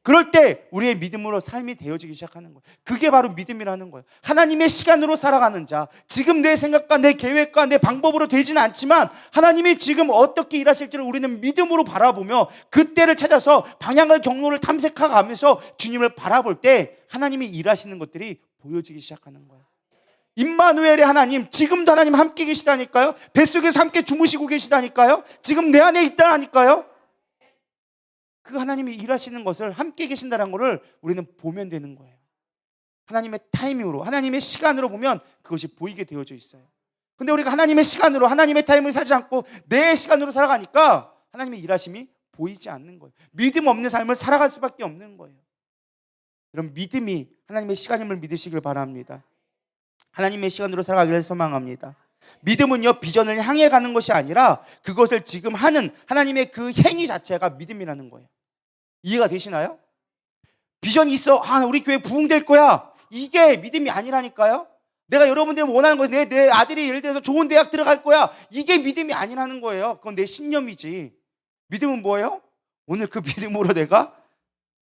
그럴 때 우리의 믿음으로 삶이 되어지기 시작하는 거예요. 그게 바로 믿음이라는 거예요. 하나님의 시간으로 살아가는 자, 지금 내 생각과 내 계획과 내 방법으로 되지는 않지만 하나님이 지금 어떻게 일하실지를 우리는 믿음으로 바라보며 그 때를 찾아서 방향을 경로를 탐색하면서 주님을 바라볼 때 하나님이 일하시는 것들이 보여지기 시작하는 거예요. 임마누엘의 하나님, 지금도 하나님 함께 계시다니까요. 뱃속에서 함께 주무시고 계시다니까요. 지금 내 안에 있다니까요. 그 하나님이 일하시는 것을 함께 계신다는 것을 우리는 보면 되는 거예요. 하나님의 타이밍으로, 하나님의 시간으로 보면 그것이 보이게 되어져 있어요. 근데 우리가 하나님의 시간으로, 하나님의 타임을 살지 않고 내 시간으로 살아가니까 하나님의 일하심이 보이지 않는 거예요. 믿음 없는 삶을 살아갈 수밖에 없는 거예요. 그럼 믿음이 하나님의 시간임을 믿으시길 바랍니다. 하나님의 시간으로 살아가기를 소망합니다. 믿음은요, 비전을 향해 가는 것이 아니라 그것을 지금 하는 하나님의 그 행위 자체가 믿음이라는 거예요. 이해가 되시나요? 비전이 있어. 우리 교회 부흥될 거야. 이게 믿음이 아니라니까요. 내가 여러분들이 원하는 것은 내 아들이 예를 들어서 좋은 대학 들어갈 거야. 이게 믿음이 아니라는 거예요. 그건 내 신념이지. 믿음은 뭐예요? 오늘 그 믿음으로 내가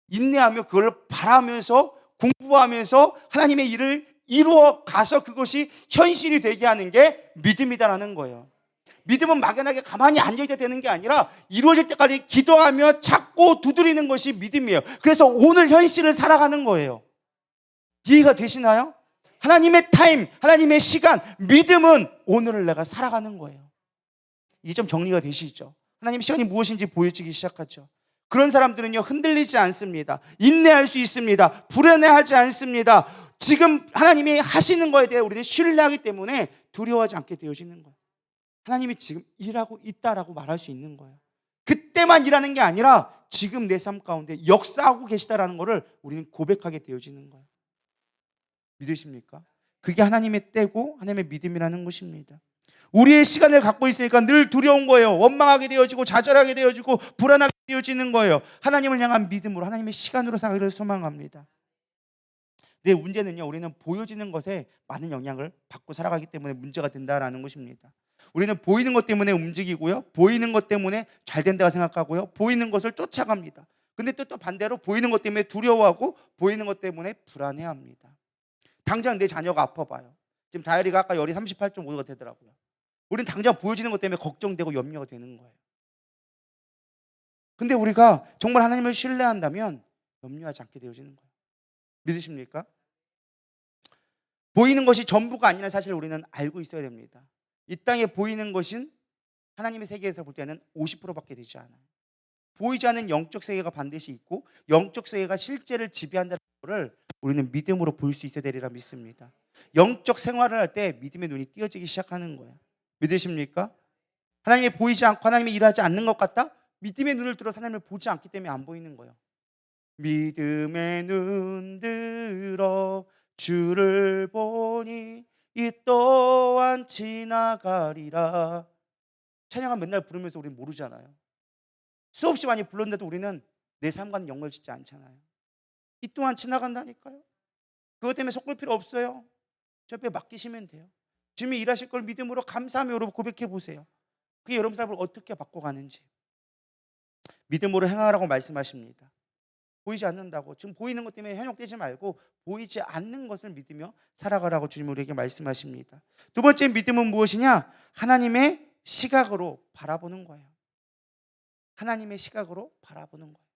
인내하며 그걸 바라면서 공부하면서 하나님의 일을 이루어 가서 그것이 현실이 되게 하는 게 믿음이다라는 거예요. 믿음은 막연하게 가만히 앉아있어야 되는 게 아니라 이루어질 때까지 기도하며 찾고 두드리는 것이 믿음이에요. 그래서 오늘 현실을 살아가는 거예요. 이해가 되시나요? 하나님의 타임, 하나님의 시간, 믿음은 오늘을 내가 살아가는 거예요. 이게 좀 정리가 되시죠? 하나님의 시간이 무엇인지 보여지기 시작하죠. 그런 사람들은요, 흔들리지 않습니다. 인내할 수 있습니다. 불안해하지 않습니다. 지금 하나님이 하시는 거에 대해 우리는 신뢰하기 때문에 두려워하지 않게 되어지는 거예요. 하나님이 지금 일하고 있다라고 말할 수 있는 거예요. 그때만 일하는 게 아니라 지금 내 삶 가운데 역사하고 계시다라는 것을 우리는 고백하게 되어지는 거예요. 믿으십니까? 그게 하나님의 때고 하나님의 믿음이라는 것입니다. 우리의 시간을 갖고 있으니까 늘 두려운 거예요. 원망하게 되어지고 좌절하게 되어지고 불안하게 되어지는 거예요. 하나님을 향한 믿음으로 하나님의 시간으로 살기를 소망합니다. 내 문제는요, 우리는 보여지는 것에 많은 영향을 받고 살아가기 때문에 문제가 된다라는 것입니다. 우리는 보이는 것 때문에 움직이고요, 보이는 것 때문에 잘 된다고 생각하고요, 보이는 것을 쫓아갑니다. 근데 또 반대로 보이는 것 때문에 두려워하고 보이는 것 때문에 불안해합니다. 당장 내 자녀가 아파봐요. 지금 다이어리가 아까 열이 38.5도가 되더라고요. 우리는 당장 보여지는 것 때문에 걱정되고 염려가 되는 거예요. 근데 우리가 정말 하나님을 신뢰한다면 염려하지 않게 되어지는 거예요. 믿으십니까? 보이는 것이 전부가 아니라 사실 우리는 알고 있어야 됩니다. 이 땅에 보이는 것은 하나님의 세계에서 볼 때는 50%밖에 되지 않아요. 보이지 않는 영적 세계가 반드시 있고 영적 세계가 실제를 지배한다는 것을 우리는 믿음으로 볼 수 있어야 되리라 믿습니다. 영적 생활을 할 때 믿음의 눈이 띄어지기 시작하는 거예요. 믿으십니까? 하나님이 보이지 않고 하나님이 일하지 않는 것 같다? 믿음의 눈을 들어 하나님을 보지 않기 때문에 안 보이는 거예요. 믿음의 눈 들어 주를 보니 이 또한 지나가리라. 찬양은 맨날 부르면서 우리는 모르잖아요. 수없이 많이 불렀는데도 우리는 내 삶과는 연결 짓지 않잖아요. 이 또한 지나간다니까요. 그것 때문에 섞을 필요 없어요. 저 옆에 맡기시면 돼요. 주님이 일하실 걸 믿음으로 감사하며 여러분 고백해 보세요. 그게 여러분 삶을 어떻게 바꿔가는지. 믿음으로 행하라고 말씀하십니다. 보이지 않는다고 지금 보이는 것 때문에 현혹되지 말고 보이지 않는 것을 믿으며 살아가라고 주님 우리에게 말씀하십니다. 두 번째 믿음은 무엇이냐? 하나님의 시각으로 바라보는 거예요. 하나님의 시각으로 바라보는 거예요.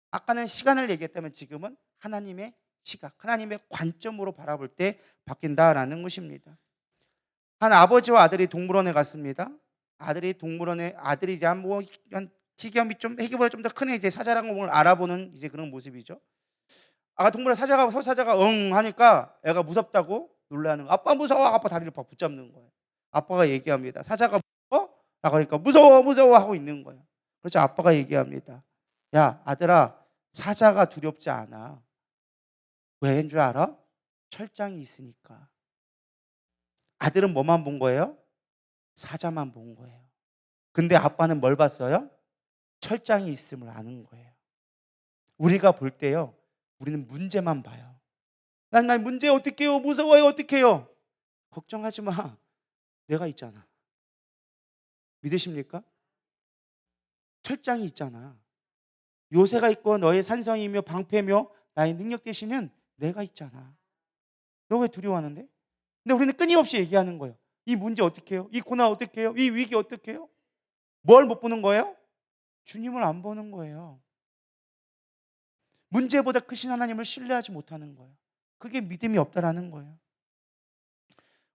아까는 시간을 얘기했다면 지금은 하나님의 시각, 하나님의 관점으로 바라볼 때 바뀐다라는 것입니다. 한 아버지와 아들이 동물원에 갔습니다. 아들이 이제 한 기겸이 좀 애기보다 좀 더 큰 이제 사자랑을 알아보는 이제 그런 모습이죠. 동물원 사자가 응 하니까 애가 무섭다고 놀라는 거. 아빠 무서워. 아빠 다리를 막 붙잡는 거예요. 아빠가 얘기합니다. 사자가 무서워? 라고 하니까 무서워 하고 있는 거예요. 그렇죠. 아빠가 얘기합니다. 야 아들아, 사자가 두렵지 않아. 왜인 줄 알아? 철장이 있으니까. 아들은 뭐만 본 거예요? 사자만 본 거예요. 근데 아빠는 뭘 봤어요? 철장이 있음을 아는 거예요. 우리가 볼 때요, 우리는 문제만 봐요. 난 문제 어떻게 해요? 무서워요. 어떻게 해요? 걱정하지 마. 내가 있잖아. 믿으십니까? 철장이 있잖아. 요새가 있고 너의 산성이며 방패며 나의 능력 대신은 내가 있잖아. 너 왜 두려워하는데? 근데 우리는 끊임없이 얘기하는 거예요. 이 문제 어떻게 해요? 이 고난 어떻게 해요? 이 위기 어떻게 해요? 뭘 못 보는 거예요? 주님을 안 보는 거예요. 문제보다 크신 하나님을 신뢰하지 못하는 거예요. 그게 믿음이 없다라는 거예요.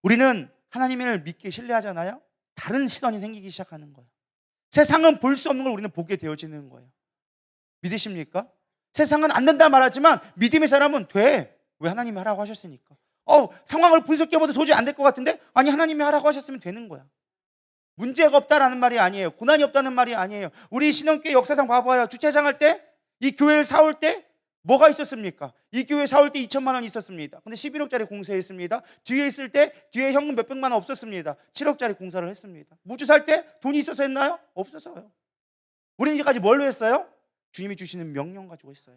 우리는 하나님을 믿게 신뢰하잖아요. 다른 시선이 생기기 시작하는 거예요. 세상은 볼 수 없는 걸 우리는 보게 되어지는 거예요. 믿으십니까? 세상은 안 된다 말하지만 믿음의 사람은 돼. 왜? 하나님이 하라고 하셨으니까. 상황을 분석해봐도 도저히 안 될 것 같은데? 아니, 하나님이 하라고 하셨으면 되는 거야. 문제가 없다라는 말이 아니에요. 고난이 없다는 말이 아니에요. 우리 신혼교회 역사상 봐봐요. 주차장 할 때, 이 교회를 사올 때 뭐가 있었습니까? 이 교회 사올 때 2천만 원 있었습니다. 근데 11억짜리 공사했습니다. 뒤에 있을 때 뒤에 현금 몇백만 원 없었습니다. 7억짜리 공사를 했습니다. 무주 살 때 돈이 있어서 했나요? 없어서요. 우리는 이제까지 뭘로 했어요? 주님이 주시는 명령 가지고 했어요.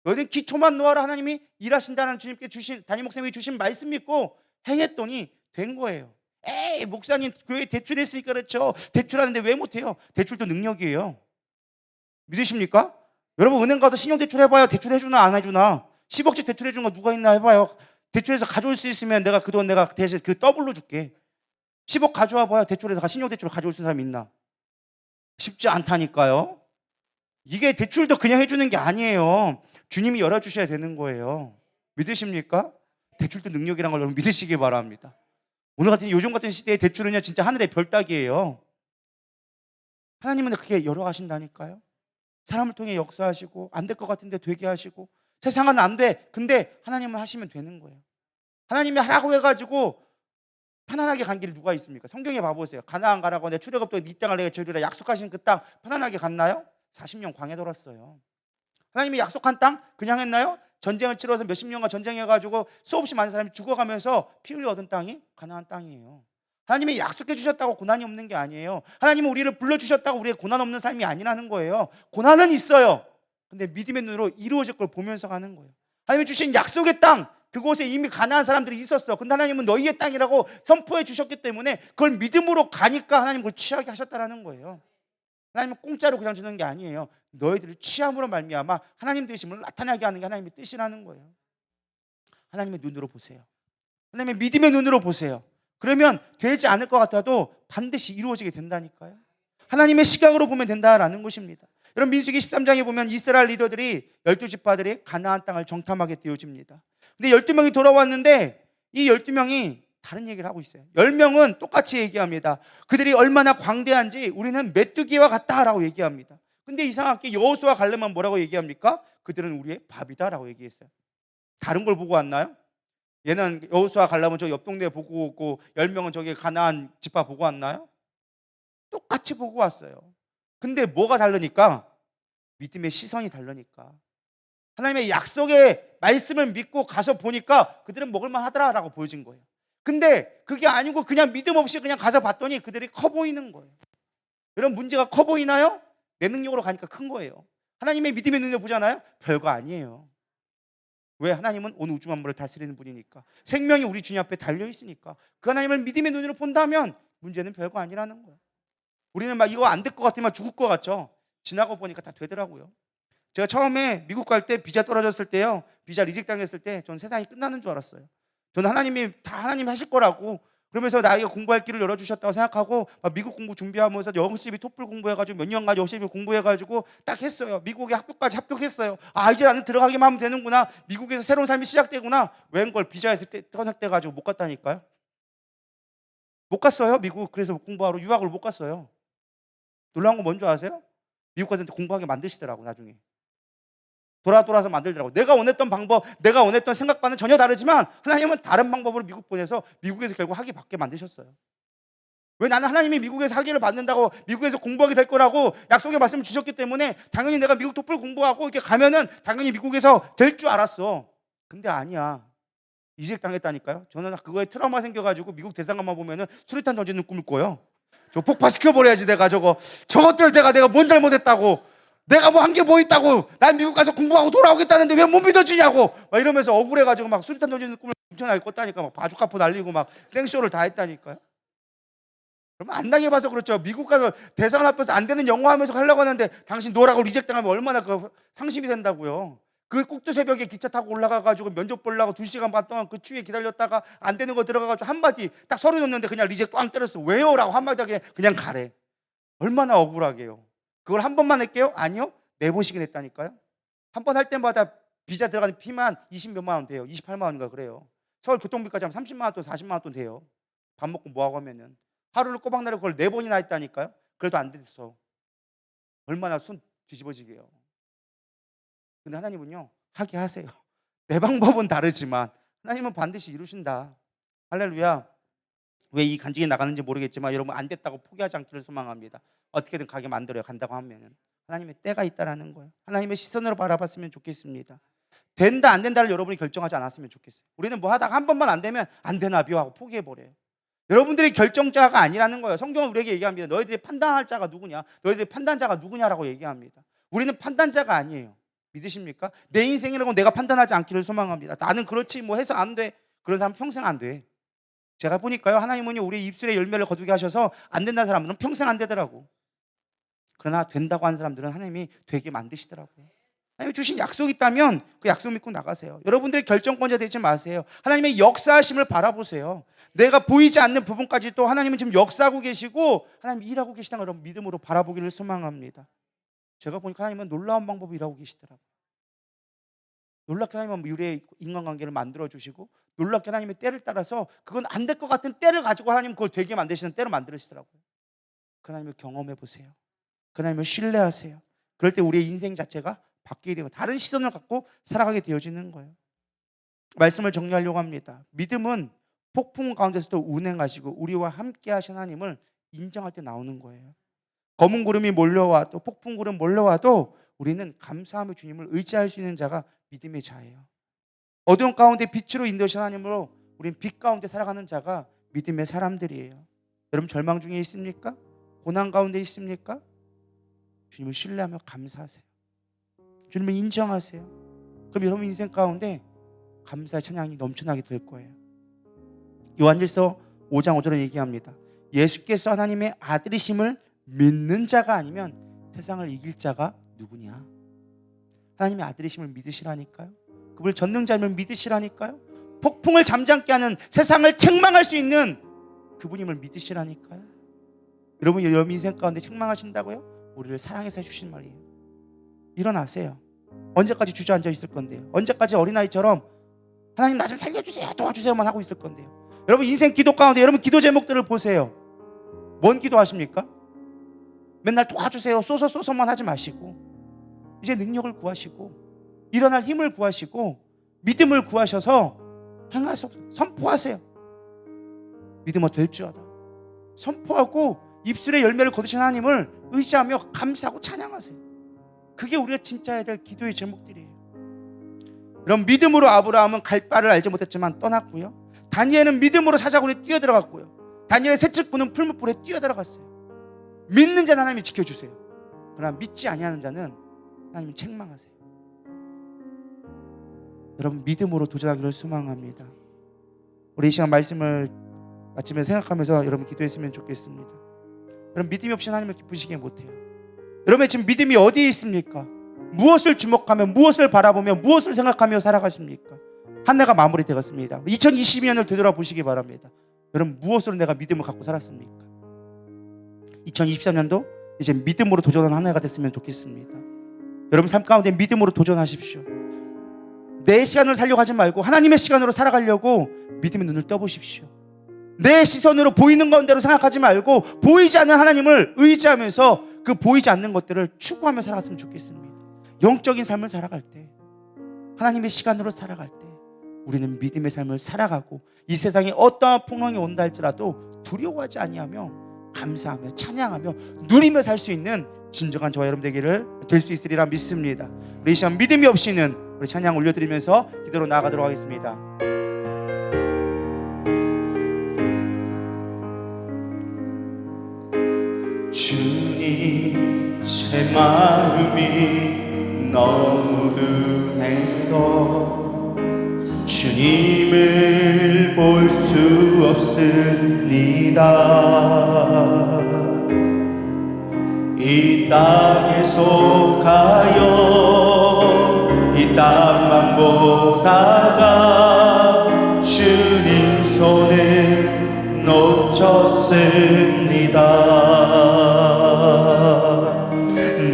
너희는 기초만 놓아라. 하나님이 일하신다는 주님께 주신, 담임 목사님이 주신 말씀 믿고 행했더니 된 거예요. 에이, 목사님 교회 대출했으니까 그렇죠. 대출하는데 왜 못해요? 대출도 능력이에요. 믿으십니까? 여러분, 은행 가서 신용대출 해봐요. 대출해주나 안 해주나? 10억씩 대출해주는 거 누가 있나 해봐요. 대출해서 가져올 수 있으면 내가 그 돈 내가 대신 그 더블로 줄게. 10억 가져와 봐요. 대출해서 신용대출을 가져올 수 있는 사람 있나? 쉽지 않다니까요. 이게 대출도 그냥 해주는 게 아니에요. 주님이 열어주셔야 되는 거예요. 믿으십니까? 대출도 능력이란 걸 여러분 믿으시기 바랍니다. 오늘 같은 요즘 같은 시대에 대출은요 진짜 하늘의 별 따기예요. 하나님은 그게 열어가신다니까요. 사람을 통해 역사하시고 안 될 것 같은데 되게 하시고, 세상은 안 돼. 근데 하나님은 하시면 되는 거예요. 하나님이 하라고 해가지고 편안하게 간 길이 누가 있습니까? 성경에 봐보세요. 가나안 가라고 내 출애굽도 이 땅을 내가 주리라 약속하신 그 땅 편안하게 갔나요? 40년 광야 돌았어요. 하나님이 약속한 땅 그냥 했나요? 전쟁을 치러서 몇십 년간 전쟁해가지고 수없이 많은 사람이 죽어가면서 피 흘려 얻은 땅이 가나안 땅이에요. 하나님이 약속해 주셨다고 고난이 없는 게 아니에요. 하나님은 우리를 불러주셨다고 우리의 고난 없는 삶이 아니라는 거예요. 고난은 있어요. 근데 믿음의 눈으로 이루어질 걸 보면서 가는 거예요. 하나님이 주신 약속의 땅, 그곳에 이미 가나안 사람들이 있었어. 근데 하나님은 너희의 땅이라고 선포해 주셨기 때문에 그걸 믿음으로 가니까 하나님 그걸 취하게 하셨다라는 거예요. 하나님은 공짜로 그냥 주는 게 아니에요. 너희들을 취함으로 말미암아 하나님 되심을 나타나게 하는 게 하나님의 뜻이라는 거예요. 하나님의 눈으로 보세요. 하나님의 믿음의 눈으로 보세요. 그러면 되지 않을 것 같아도 반드시 이루어지게 된다니까요. 하나님의 시각으로 보면 된다라는 것입니다. 여러분, 민수기 13장에 보면 이스라엘 리더들이 12지파들이 가나안 땅을 정탐하게 되어집니다. 근데 12명이 돌아왔는데 이 12명이 다른 얘기를 하고 있어요. 10명은 똑같이 얘기합니다. 그들이 얼마나 광대한지 우리는 메뚜기와 같다라고 얘기합니다. 근데 이상하게 여호수아 갈렙만 뭐라고 얘기합니까? 그들은 우리의 밥이다라고 얘기했어요. 다른 걸 보고 왔나요? 얘는 여호수아 갈렙은 저 옆 동네 보고 오고 10명은 저기 가나안 지파 보고 왔나요? 똑같이 보고 왔어요. 근데 뭐가 다르니까? 믿음의 시선이 다르니까. 하나님의 약속의 말씀을 믿고 가서 보니까 그들은 먹을만 하더라라고 보여진 거예요. 근데 그게 아니고 그냥 믿음 없이 그냥 가서 봤더니 그들이 커 보이는 거예요. 여러분, 문제가 커 보이나요? 내 능력으로 가니까 큰 거예요. 하나님의 믿음의 눈으로 보잖아요? 별거 아니에요. 왜? 하나님은 온 우주 만물을 다스리는 분이니까. 생명이 우리 주님 앞에 달려있으니까. 그 하나님을 믿음의 눈으로 본다면 문제는 별거 아니라는 거예요. 우리는 막 이거 안 될 것 같으면 죽을 것 같죠? 지나고 보니까 다 되더라고요. 제가 처음에 미국 갈 때 비자 떨어졌을 때요, 비자 리젝 당했을 때 전 세상이 끝나는 줄 알았어요. 저는 하나님이 다 하나님이 하실 거라고, 그러면서 나에게 공부할 길을 열어주셨다고 생각하고 막 미국 공부 준비하면서 영시비 토플 공부해가지고 몇 년간 영시비 공부해가지고 딱 했어요. 미국에 학교까지 합격했어요. 아, 이제 나는 들어가기만 하면 되는구나. 미국에서 새로운 삶이 시작되구나. 웬걸 비자에서 떠났대가지고 못 갔다니까요. 못 갔어요, 미국. 그래서 공부하러 유학을 못 갔어요. 놀라운 건 뭔지 아세요? 미국 가서 공부하게 만드시더라고. 나중에 돌아서 만들더라고. 내가 원했던 방법, 내가 원했던 생각과는 전혀 다르지만 하나님은 다른 방법으로 미국 보내서 미국에서 결국 학위 받게 만드셨어요. 왜? 나는 하나님이 미국에서 학위를 받는다고, 미국에서 공부하게 될 거라고 약속의 말씀을 주셨기 때문에 당연히 내가 미국 토플 공부하고 이렇게 가면은 당연히 미국에서 될 줄 알았어. 근데 아니야. 이직 당했다니까요. 저는 그거에 트라우마 생겨가지고 미국 대사관만 보면은 수류탄 던지는 꿈을 꿔요. 저 폭파시켜버려야지 내가 저것들 내가 뭔 잘못했다고, 내가 뭐 한 게 뭐 있다고, 난 미국 가서 공부하고 돌아오겠다는데 왜 못 믿어주냐고 막 이러면서 억울해가지고 막 수류탄 던지는 꿈을 엄청나게 꿨다니까. 막 바주카포 날리고 막 생쇼를 다 했다니까요. 그럼 안 당해봐서 그렇죠. 미국 가서 대사관 앞에서 안 되는 영어 하면서 하려고 하는데 당신 노라고 리젝 당하면 얼마나 그 상심이 된다고요. 그 꼭두 새벽에 기차 타고 올라가가지고 면접 보려고 2시간 반 동안 그 추위에 기다렸다가 안 되는 거 들어가가지고 한마디 딱 서류 넣는데 그냥 리젝 꽝 때렸어. 왜요? 라고 한마디 하게 그냥 가래. 얼마나 억울하게요. 그걸 한 번만 할게요? 아니요. 4번씩은 했다니까요. 한 번 할 때마다 비자 들어가는 피만 20몇만 원 돼요. 28만 원인가 그래요. 서울 교통비까지 하면 30만 원 돈, 40만 원 돈 돼요. 밥 먹고 뭐하고 하면은. 하루를 꼬박나를 그걸 4번이나 했다니까요. 그래도 안 됐어. 얼마나 손 뒤집어지게요. 근데 하나님은요, 하게 하세요. 내 방법은 다르지만 하나님은 반드시 이루신다. 할렐루야. 왜 이 간증이 나가는지 모르겠지만 여러분 안 됐다고 포기하지 않기를 소망합니다. 어떻게든 가게 만들어요. 간다고 하면 하나님의 때가 있다라는 거예요. 하나님의 시선으로 바라봤으면 좋겠습니다. 된다 안 된다를 여러분이 결정하지 않았으면 좋겠어요. 우리는 뭐 하다가 한 번만 안 되면 안 되나비요 하고 포기해버려요. 여러분들이 결정자가 아니라는 거예요. 성경은 우리에게 얘기합니다. 너희들이 판단할 자가 누구냐, 너희들이 판단자가 누구냐라고 얘기합니다. 우리는 판단자가 아니에요. 믿으십니까? 내 인생이라고 내가 판단하지 않기를 소망합니다. 나는 그렇지 뭐 해서 안 돼, 그런 사람 평생 안 돼. 제가 보니까요, 하나님은 우리 입술에 열매를 거두게 하셔서 안 된다는 사람들은 평생 안 되더라고. 그러나 된다고 하는 사람들은 하나님이 되게 만드시더라고요. 하나님이 주신 약속이 있다면 그 약속 믿고 나가세요. 여러분들이 결정권자 되지 마세요. 하나님의 역사하심을 바라보세요. 내가 보이지 않는 부분까지도 하나님은 지금 역사하고 계시고 하나님 일하고 계시다는 걸 믿음으로 바라보기를 소망합니다. 제가 보니까 하나님은 놀라운 방법을 일하고 계시더라고요. 놀랍게 하나님은 유래의 인간관계를 만들어주시고 놀랍게 하나님의 때를 따라서 그건 안 될 것 같은 때를 가지고 하나님 그걸 되게 만드시는 때로 만들으시더라고요. 그 하나님을 경험해 보세요. 그 하나님을 신뢰하세요. 그럴 때 우리의 인생 자체가 바뀌게 되고 다른 시선을 갖고 살아가게 되어지는 거예요. 말씀을 정리하려고 합니다. 믿음은 폭풍 가운데서도 운행하시고 우리와 함께 하신 하나님을 인정할 때 나오는 거예요. 검은 구름이 몰려와도 폭풍 구름 몰려와도 우리는 감사하며 주님을 의지할 수 있는 자가 믿음의 자예요. 어두운 가운데 빛으로 인도하신 하나님으로 우리는 빛 가운데 살아가는 자가 믿음의 사람들이에요. 여러분 절망 중에 있습니까? 고난 가운데 있습니까? 주님을 신뢰하며 감사하세요. 주님을 인정하세요. 그럼 여러분 인생 가운데 감사의 찬양이 넘쳐나게 될 거예요. 요한일서 5장 5절에 얘기합니다. 예수께서 하나님의 아들이심을 믿는 자가 아니면 세상을 이길 자가 누구냐? 하나님의 아들이심을 믿으시라니까요. 그분을 전능자임을 믿으시라니까요. 폭풍을 잠잠케 하는 세상을 책망할 수 있는 그분임을 믿으시라니까요. 여러분 인생 가운데 책망하신다고요? 우리를 사랑해서 해주신 말이에요. 일어나세요. 언제까지 주저앉아 있을 건데요? 언제까지 어린아이처럼 하나님 나 좀 살려주세요, 도와주세요만 하고 있을 건데요? 여러분 인생 기도 가운데 여러분 기도 제목들을 보세요. 뭔 기도하십니까? 맨날 도와주세요, 쏘서만 하지 마시고 이제 능력을 구하시고 일어날 힘을 구하시고 믿음을 구하셔서 행하소, 선포하세요. 믿으면 될 줄 알아. 선포하고 입술에 열매를 거두신 하나님을 의지하며 감사하고 찬양하세요. 그게 우리가 진짜 해야 될 기도의 제목들이에요. 그럼 믿음으로 아브라함은 갈 바를 알지 못했지만 떠났고요. 다니엘은 믿음으로 사자굴에 뛰어들어갔고요. 다니엘의 셋째꾼은 풀무불에 뛰어들어갔어요. 믿는 자는 하나님이 지켜주세요. 그러나 믿지 아니하는 자는 하나님이 책망하세요. 여러분 믿음으로 도전하기를 소망합니다. 우리 이 시간 말씀을 마치면서 생각하면서 여러분 기도했으면 좋겠습니다. 여러분 믿음이 없이 하나님을 기쁘시게 못해요. 여러분의 지금 믿음이 어디에 있습니까? 무엇을 주목하며 무엇을 바라보며 무엇을 생각하며 살아가십니까? 한 해가 마무리되었습니다. 2022년을 되돌아보시기 바랍니다. 여러분 무엇으로 내가 믿음을 갖고 살았습니까? 2023년도 이제 믿음으로 도전하는 한 해가 됐으면 좋겠습니다. 여러분 삶 가운데 믿음으로 도전하십시오. 내 시간으로 살려고 하지 말고 하나님의 시간으로 살아가려고 믿음의 눈을 떠보십시오. 내 시선으로 보이는 건대로 생각하지 말고 보이지 않는 하나님을 의지하면서 그 보이지 않는 것들을 추구하며 살아갔으면 좋겠습니다. 영적인 삶을 살아갈 때, 하나님의 시간으로 살아갈 때 우리는 믿음의 삶을 살아가고 이 세상에 어떠한 풍랑이 온다 할지라도 두려워하지 아니하며 감사하며 찬양하며 누리며 살 수 있는 진정한 저와 여러분 되기를 될 수 있으리라 믿습니다. 우리 이 시간 믿음이 없이는 우리 찬양 올려드리면서 기도로 나아가도록 하겠습니다. 주님 제 마음이 너무 은혜서 주님을 볼 수 없습니다. 이 땅에 속하여 이 땅만 보다가 주님 손을 놓쳤습니다.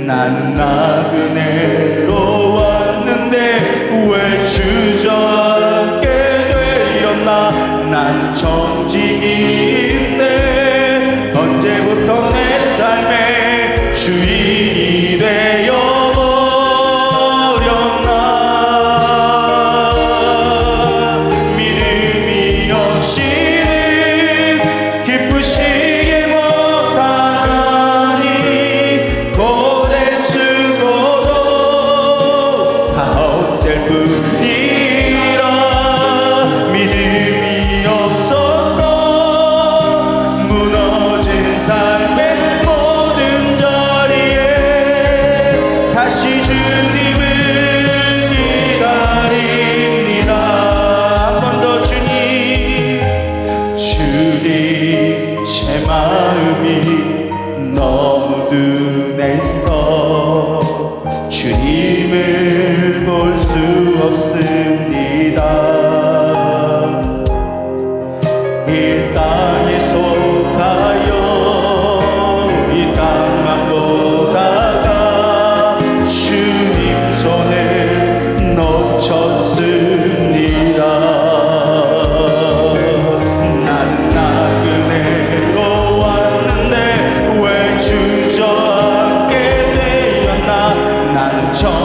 나는 나그네로 왔는데 왜 주저앉게 되었나. 나는 정직인데 언제부터 내 삶의 주인이 되어버렸나.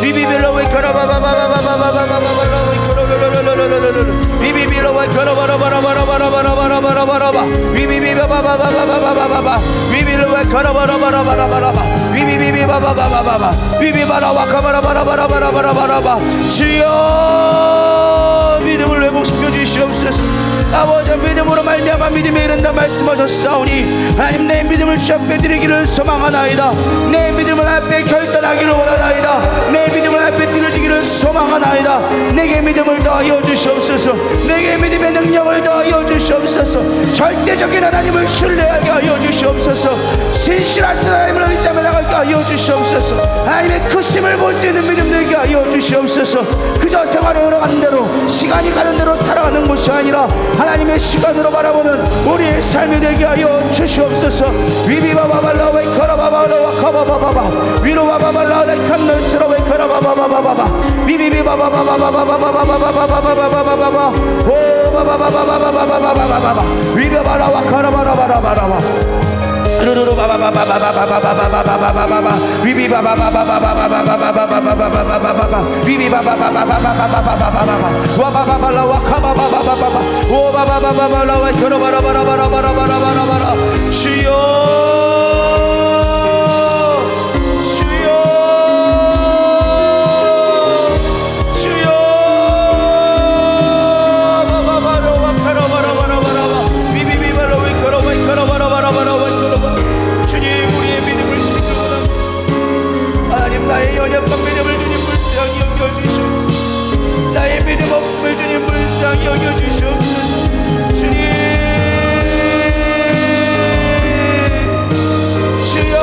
비비빌로 비비비로와 걸어버려버려버려버려버려버려버려버려 비비비바바바바바바바바바 비비로와 걸어버려버려버려버려버려 비비비바바바바바바 비비바라와 가버려버려버려버려버려버려 주여 믿음을 회복시켜 주시옵소서. 아버지 믿음으로 말미암아 믿음에 이른다 말씀하셨사오니 하나님 내 믿음을 주 앞에 드리기를 소망하나이다. 내 믿음을 앞에 결단하기를 원하나이다. 내 믿음을 앞에 드려지기를 소망하나이다. 내게 믿음을 더하여 주시옵소서. 내게 믿음의 능력을 더하여 주시옵소서. 절대적인 하나님을 신뢰하게 하여 주시옵소서. 신실하신 하나님을 의지하며 나가게 하여 주시옵소서. 하나님의 크심을 볼 수 있는 믿음 되게 하여 주시옵소서. 그저 생활에 흘러가는 대로 시간이 가는 대로 살아가는 것이 아니라 하나님의 시간으로 바라보는 우리의 삶이 되게 하여 주시옵소서. 위비바바발라웨 커라바발라와 카바바바바 위로바바발라웨 칸널스라웨 커라바바바바바 위비비바바바바바바바바바바바바바바바바바바바 오바바바바바바바바바바바바 위바바라와 카라바라바라바라바 루루루바바바바바바바바바바바바바바바 위비바바바바바바바바바바바바바바바바바 위비바바바바바바바바바바바바 와바바발라와 카바바바바바바 오바바바바발라와 겨로바라바라바라바라바라바라 주여 주여 주여 바바바라와 카라바라바라바라바 위비비발라와 겨로바라바라바라바라바 주님 우리의 믿음을 지켜보라. 하나님 나의 연약한 믿음을 주님 불쌍히 여겨주시옵소서. 나의 믿음 없음을 주님 불쌍히 여겨주시옵소서. 주님 주여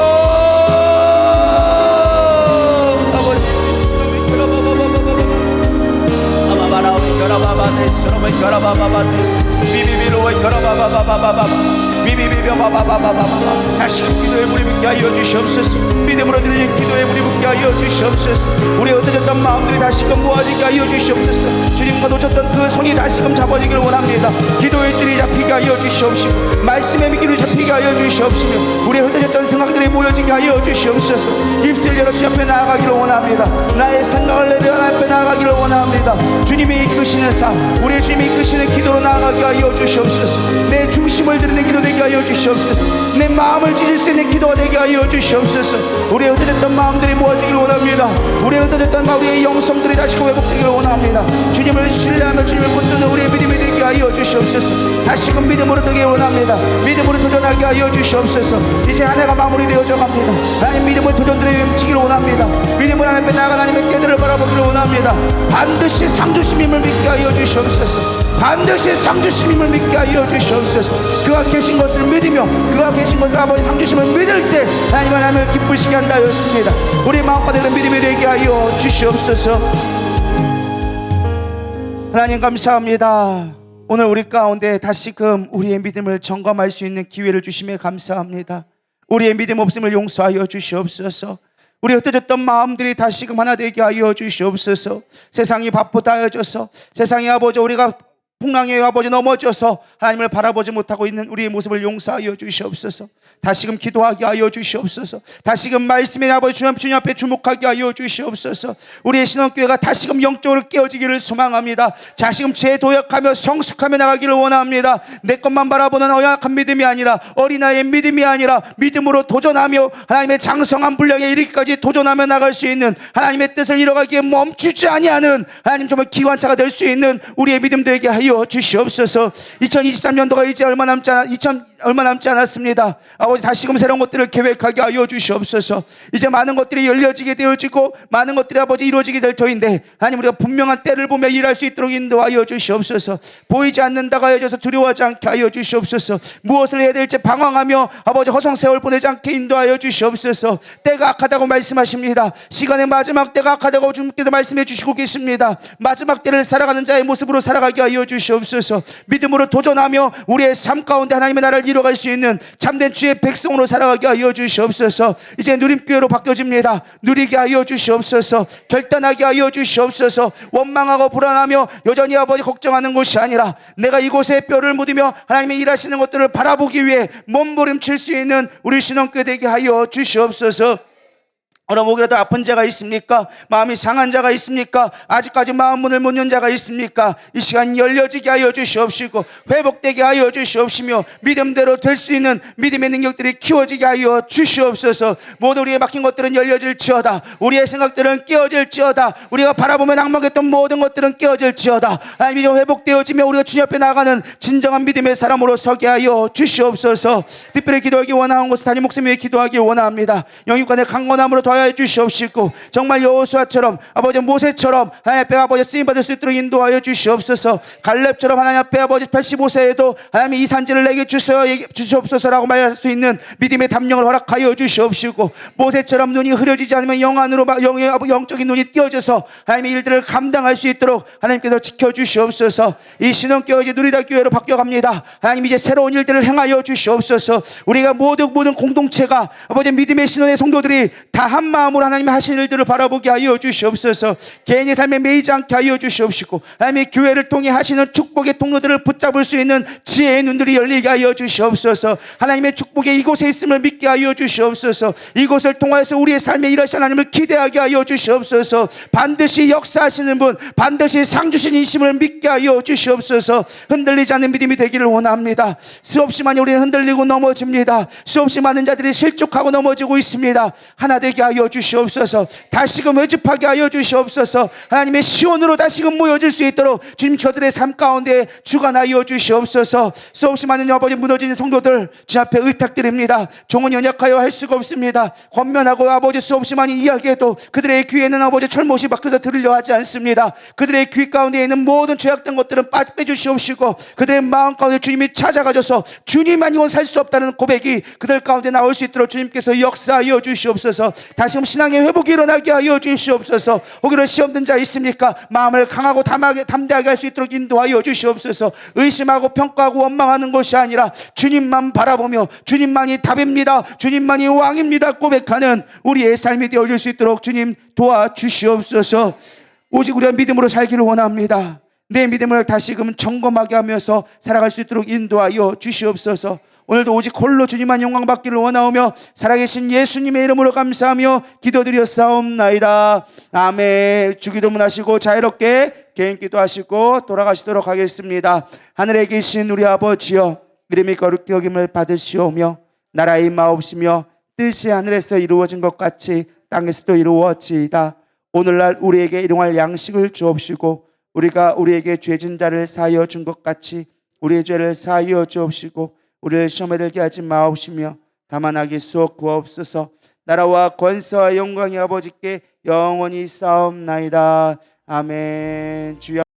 아버지 다시 기도의 물이 붓게 하여 주시옵소서. 믿음으로 드리는 기도의 물이 붓게 하여 주시옵소서. 우리의 흩어졌던 마음들이 다시금 모아지게 하여 주시옵소서. 주님과 놓쳤던 그 손이 다시금 잡아지기를 원합니다. 기도의 줄이 잡히게 하여 주시옵시고 말씀의 미끼를 잡히게 하여 주시옵시며 우리의 흩어졌던 생각들이 모여지게 하여 주시옵소서. 입술 열어 주 앞에 나아가기를 원합니다. 나의 생각을 내려 앞에 나아가기를 원합니다. 주님이 이끄시는 삶 우리의 주님이 이끄시는 기도로 나아가게 하여 주시옵소서. 내 중심을 드리는 기도 되게 하여 주시옵소서. 내 마음을 찢을 수 있는 기도가 되게 하여 주시옵소서. 우리의 흩어졌던 마음들이 모아지기를 원합니다. 우리의 흩어졌던 우리의 영성들이 다시금 회복되기를 원합니다. 주님을 신뢰하며 주님을 붙드는 우리의 믿음이 되게 하여 주시옵소서. 다시금 믿음으로 되기 원합니다. 믿음으로 도전하게 하여 주시옵소서. 이제 한 해가 마무리되어져 갑니다. 하나님 믿음의 도전들이 움직이기를 원합니다. 믿음으로 하나님의 나아가 하나님의 깨들을 바라보기를 원합니다. 반드시 상주심임을 믿게 하여 주시옵소서. 반드시 상주심임을 믿게 하여 주시옵소서. 그가 계신 것을 믿으며 그가 계신 것을 아버지 상주심을 믿을 때 하나님 하나님을 기쁘시게 한다 하였습니다. 우리 마음가짐의 믿음이 되게 하여 주시옵소서. 하나님 감사합니다. 오늘 우리 가운데 다시금 우리의 믿음을 점검할 수 있는 기회를 주심에 감사합니다. 우리의 믿음 없음을 용서하여 주시옵소서. 우리 흩어졌던 마음들이 다시금 하나 되게 하여 주시옵소서. 세상이 바쁘다여져서 세상이 아버지 우리가 풍랑에 아버지 넘어져서 하나님을 바라보지 못하고 있는 우리의 모습을 용서하여 주시옵소서. 다시금 기도하게 하여 주시옵소서. 다시금 말씀에 아버지 주님 앞에 주목하게 하여 주시옵소서. 우리의 신앙교회가 다시금 영적으로 깨어지기를 소망합니다. 다시금 재도약하며 성숙하며 나가기를 원합니다. 내 것만 바라보는 어약한 믿음이 아니라 어린아이의 믿음이 아니라 믿음으로 도전하며 하나님의 장성한 분량에 이르기까지 도전하며 나갈 수 있는 하나님의 뜻을 이뤄가기에 멈추지 아니하는 하나님 정말 기관차가 될 수 있는 우리의 믿음 되게 하여 주시옵소서. 2023년도가 이제 얼마 남지 않았습니다. 아버지 다시금 새로운 것들을 계획하게 하여 주시옵소서. 이제 많은 것들이 열려지게 되어지고 많은 것들이 아버지 이루어지게 될 터인데 하나님 우리가 분명한 때를 보며 일할 수 있도록 인도하여 주시옵소서. 보이지 않는다고 하여져서 두려워하지 않게 하여 주시옵소서. 무엇을 해야 될지 방황하며 아버지 허송 세월 보내지 않게 인도하여 주시옵소서. 때가 악하다고 말씀하십니다. 시간의 마지막 때가 악하다고 주님께서 말씀해 주시고 계십니다. 마지막 때를 살아가는 자의 모습으로 살아가게 하여 주시옵소서. 믿음으로 도전하며 우리의 삶 가운데 하나님의 나라를 이뤄갈 수 있는 참된 주의 백성으로 살아가게 하여 주시옵소서. 이제 누림교회로 바뀌어집니다. 누리게 하여 주시옵소서. 결단하게 하여 주시옵소서. 원망하고 불안하며 여전히 아버지 걱정하는 것이 아니라 내가 이곳에 뼈를 묻으며 하나님의 일하시는 것들을 바라보기 위해 몸부림칠 수 있는 우리 신앙교회 되게 하여 주시옵소서. 여러분, 혹이라도 아픈 자가 있습니까? 마음이 상한 자가 있습니까? 아직까지 마음 문을 못 연 자가 있습니까? 이 시간 열려지게 하여 주시옵시고 회복되게 하여 주시옵시며 믿음대로 될 수 있는 믿음의 능력들이 키워지게 하여 주시옵소서. 모두 우리의 막힌 것들은 열려질지어다. 우리의 생각들은 깨어질지어다. 우리가 바라보며 낙망했던 모든 것들은 깨어질지어다. 하나님, 이제 회복되어지며 우리가 주님 앞에 나가는 진정한 믿음의 사람으로 서게 하여 주시옵소서. 특별히 기도하기 원하는 것을 단임 목숨 위해 기도하기 원합니다. 영육간의 강건함으로 더하여 주시옵시고 정말 여호수아처럼 아버지 모세처럼 하나님 앞에 아버지 쓰임받을 수 있도록 인도하여 주시옵소서. 갈렙처럼 하나님 앞에 아버지 85세에도 하나님 이 산지를 내게 주시옵소서라고 말할 수 있는 믿음의 담력을 허락하여 주시옵시고 모세처럼 눈이 흐려지지 않으면 영적인 눈이 띄어져서 하나님의 일들을 감당할 수 있도록 하나님께서 지켜주시옵소서. 이 신혼교회 이제 누리다 교회로 바뀌어갑니다. 하나님, 이제 새로운 일들을 행하여 주시옵소서. 우리가 모든 공동체가 아버지 믿음의 신혼의 성도들이 다 한 마음으로 하나님의 하신 일들을 바라보게 하여 주시옵소서. 개인의 삶에 매이지 않게 하여 주시옵시고 하나님의 교회를 통해 하시는 축복의 통로들을 붙잡을 수 있는 지혜의 눈들이 열리게 하여 주시옵소서. 하나님의 축복이 이곳에 있음을 믿게 하여 주시옵소서. 이곳을 통하여서 우리의 삶에 일하실 하나님을 기대하게 하여 주시옵소서. 반드시 역사하시는 분, 반드시 상 주신 이심을 믿게 하여 주시옵소서. 흔들리지 않는 믿음이 되기를 원합니다. 수없이 많이 우리는 흔들리고 넘어집니다. 수없이 많은 자들이 실족하고 넘어지고 있습니다. 하나 되게 하여 주시옵소서. 다시금 회집하게 하여 주시옵소서. 하나님의 시온으로 다시금 모여질 수 있도록 주님 저들의 삶 가운데 주관하여 주시옵소서. 수없이 많은 아버지 무너지는 성도들 주 앞에 의탁드립니다. 종은 연약하여 할 수가 없습니다. 권면하고 아버지 수없이 많이 이야기해도 그들의 귀에는 아버지 철못이 밖에서 들으려 하지 않습니다. 그들의 귀 가운데 있는 모든 죄악된 것들은 빼주시옵시고 그들의 마음 가운데 주님이 찾아가셔서 주님 아니고는 살 수 없다는 고백이 그들 가운데 나올 수 있도록 주님께서 역사하여 주시옵소서. 다시금 신앙의 회복이 일어나게 하여 주시옵소서. 혹여나 시험 든 자 있습니까? 마음을 강하고 담대하게 할 수 있도록 인도하여 주시옵소서. 의심하고 평가하고 원망하는 것이 아니라 주님만 바라보며 주님만이 답입니다, 주님만이 왕입니다 고백하는 우리의 삶이 되어질 수 있도록 주님 도와주시옵소서. 오직 우리가 믿음으로 살기를 원합니다. 내 믿음을 다시금 점검하게 하면서 살아갈 수 있도록 인도하여 주시옵소서. 오늘도 오직 홀로 주님만 영광 받기를 원하오며 살아계신 예수님의 이름으로 감사하며 기도드렸사옵나이다. 아멘. 주기도문 하시고 자유롭게 개인 기도하시고 돌아가시도록 하겠습니다. 하늘에 계신 우리 아버지여, 이름이 거룩히 여김을 받으시오며 나라의 임하옵시며 뜻이 하늘에서 이루어진 것 같이 땅에서도 이루어지이다. 오늘날 우리에게 일용할 양식을 주옵시고 우리가 우리에게 죄진 자를 사하여 준 것 같이 우리의 죄를 사하여 주옵시고 우리를 시험에 들게 하지 마옵시며 다만 악의 수억 구하옵소서. 나라와 권세와 영광이 아버지께 영원히 싸움나이다. 아멘. 주여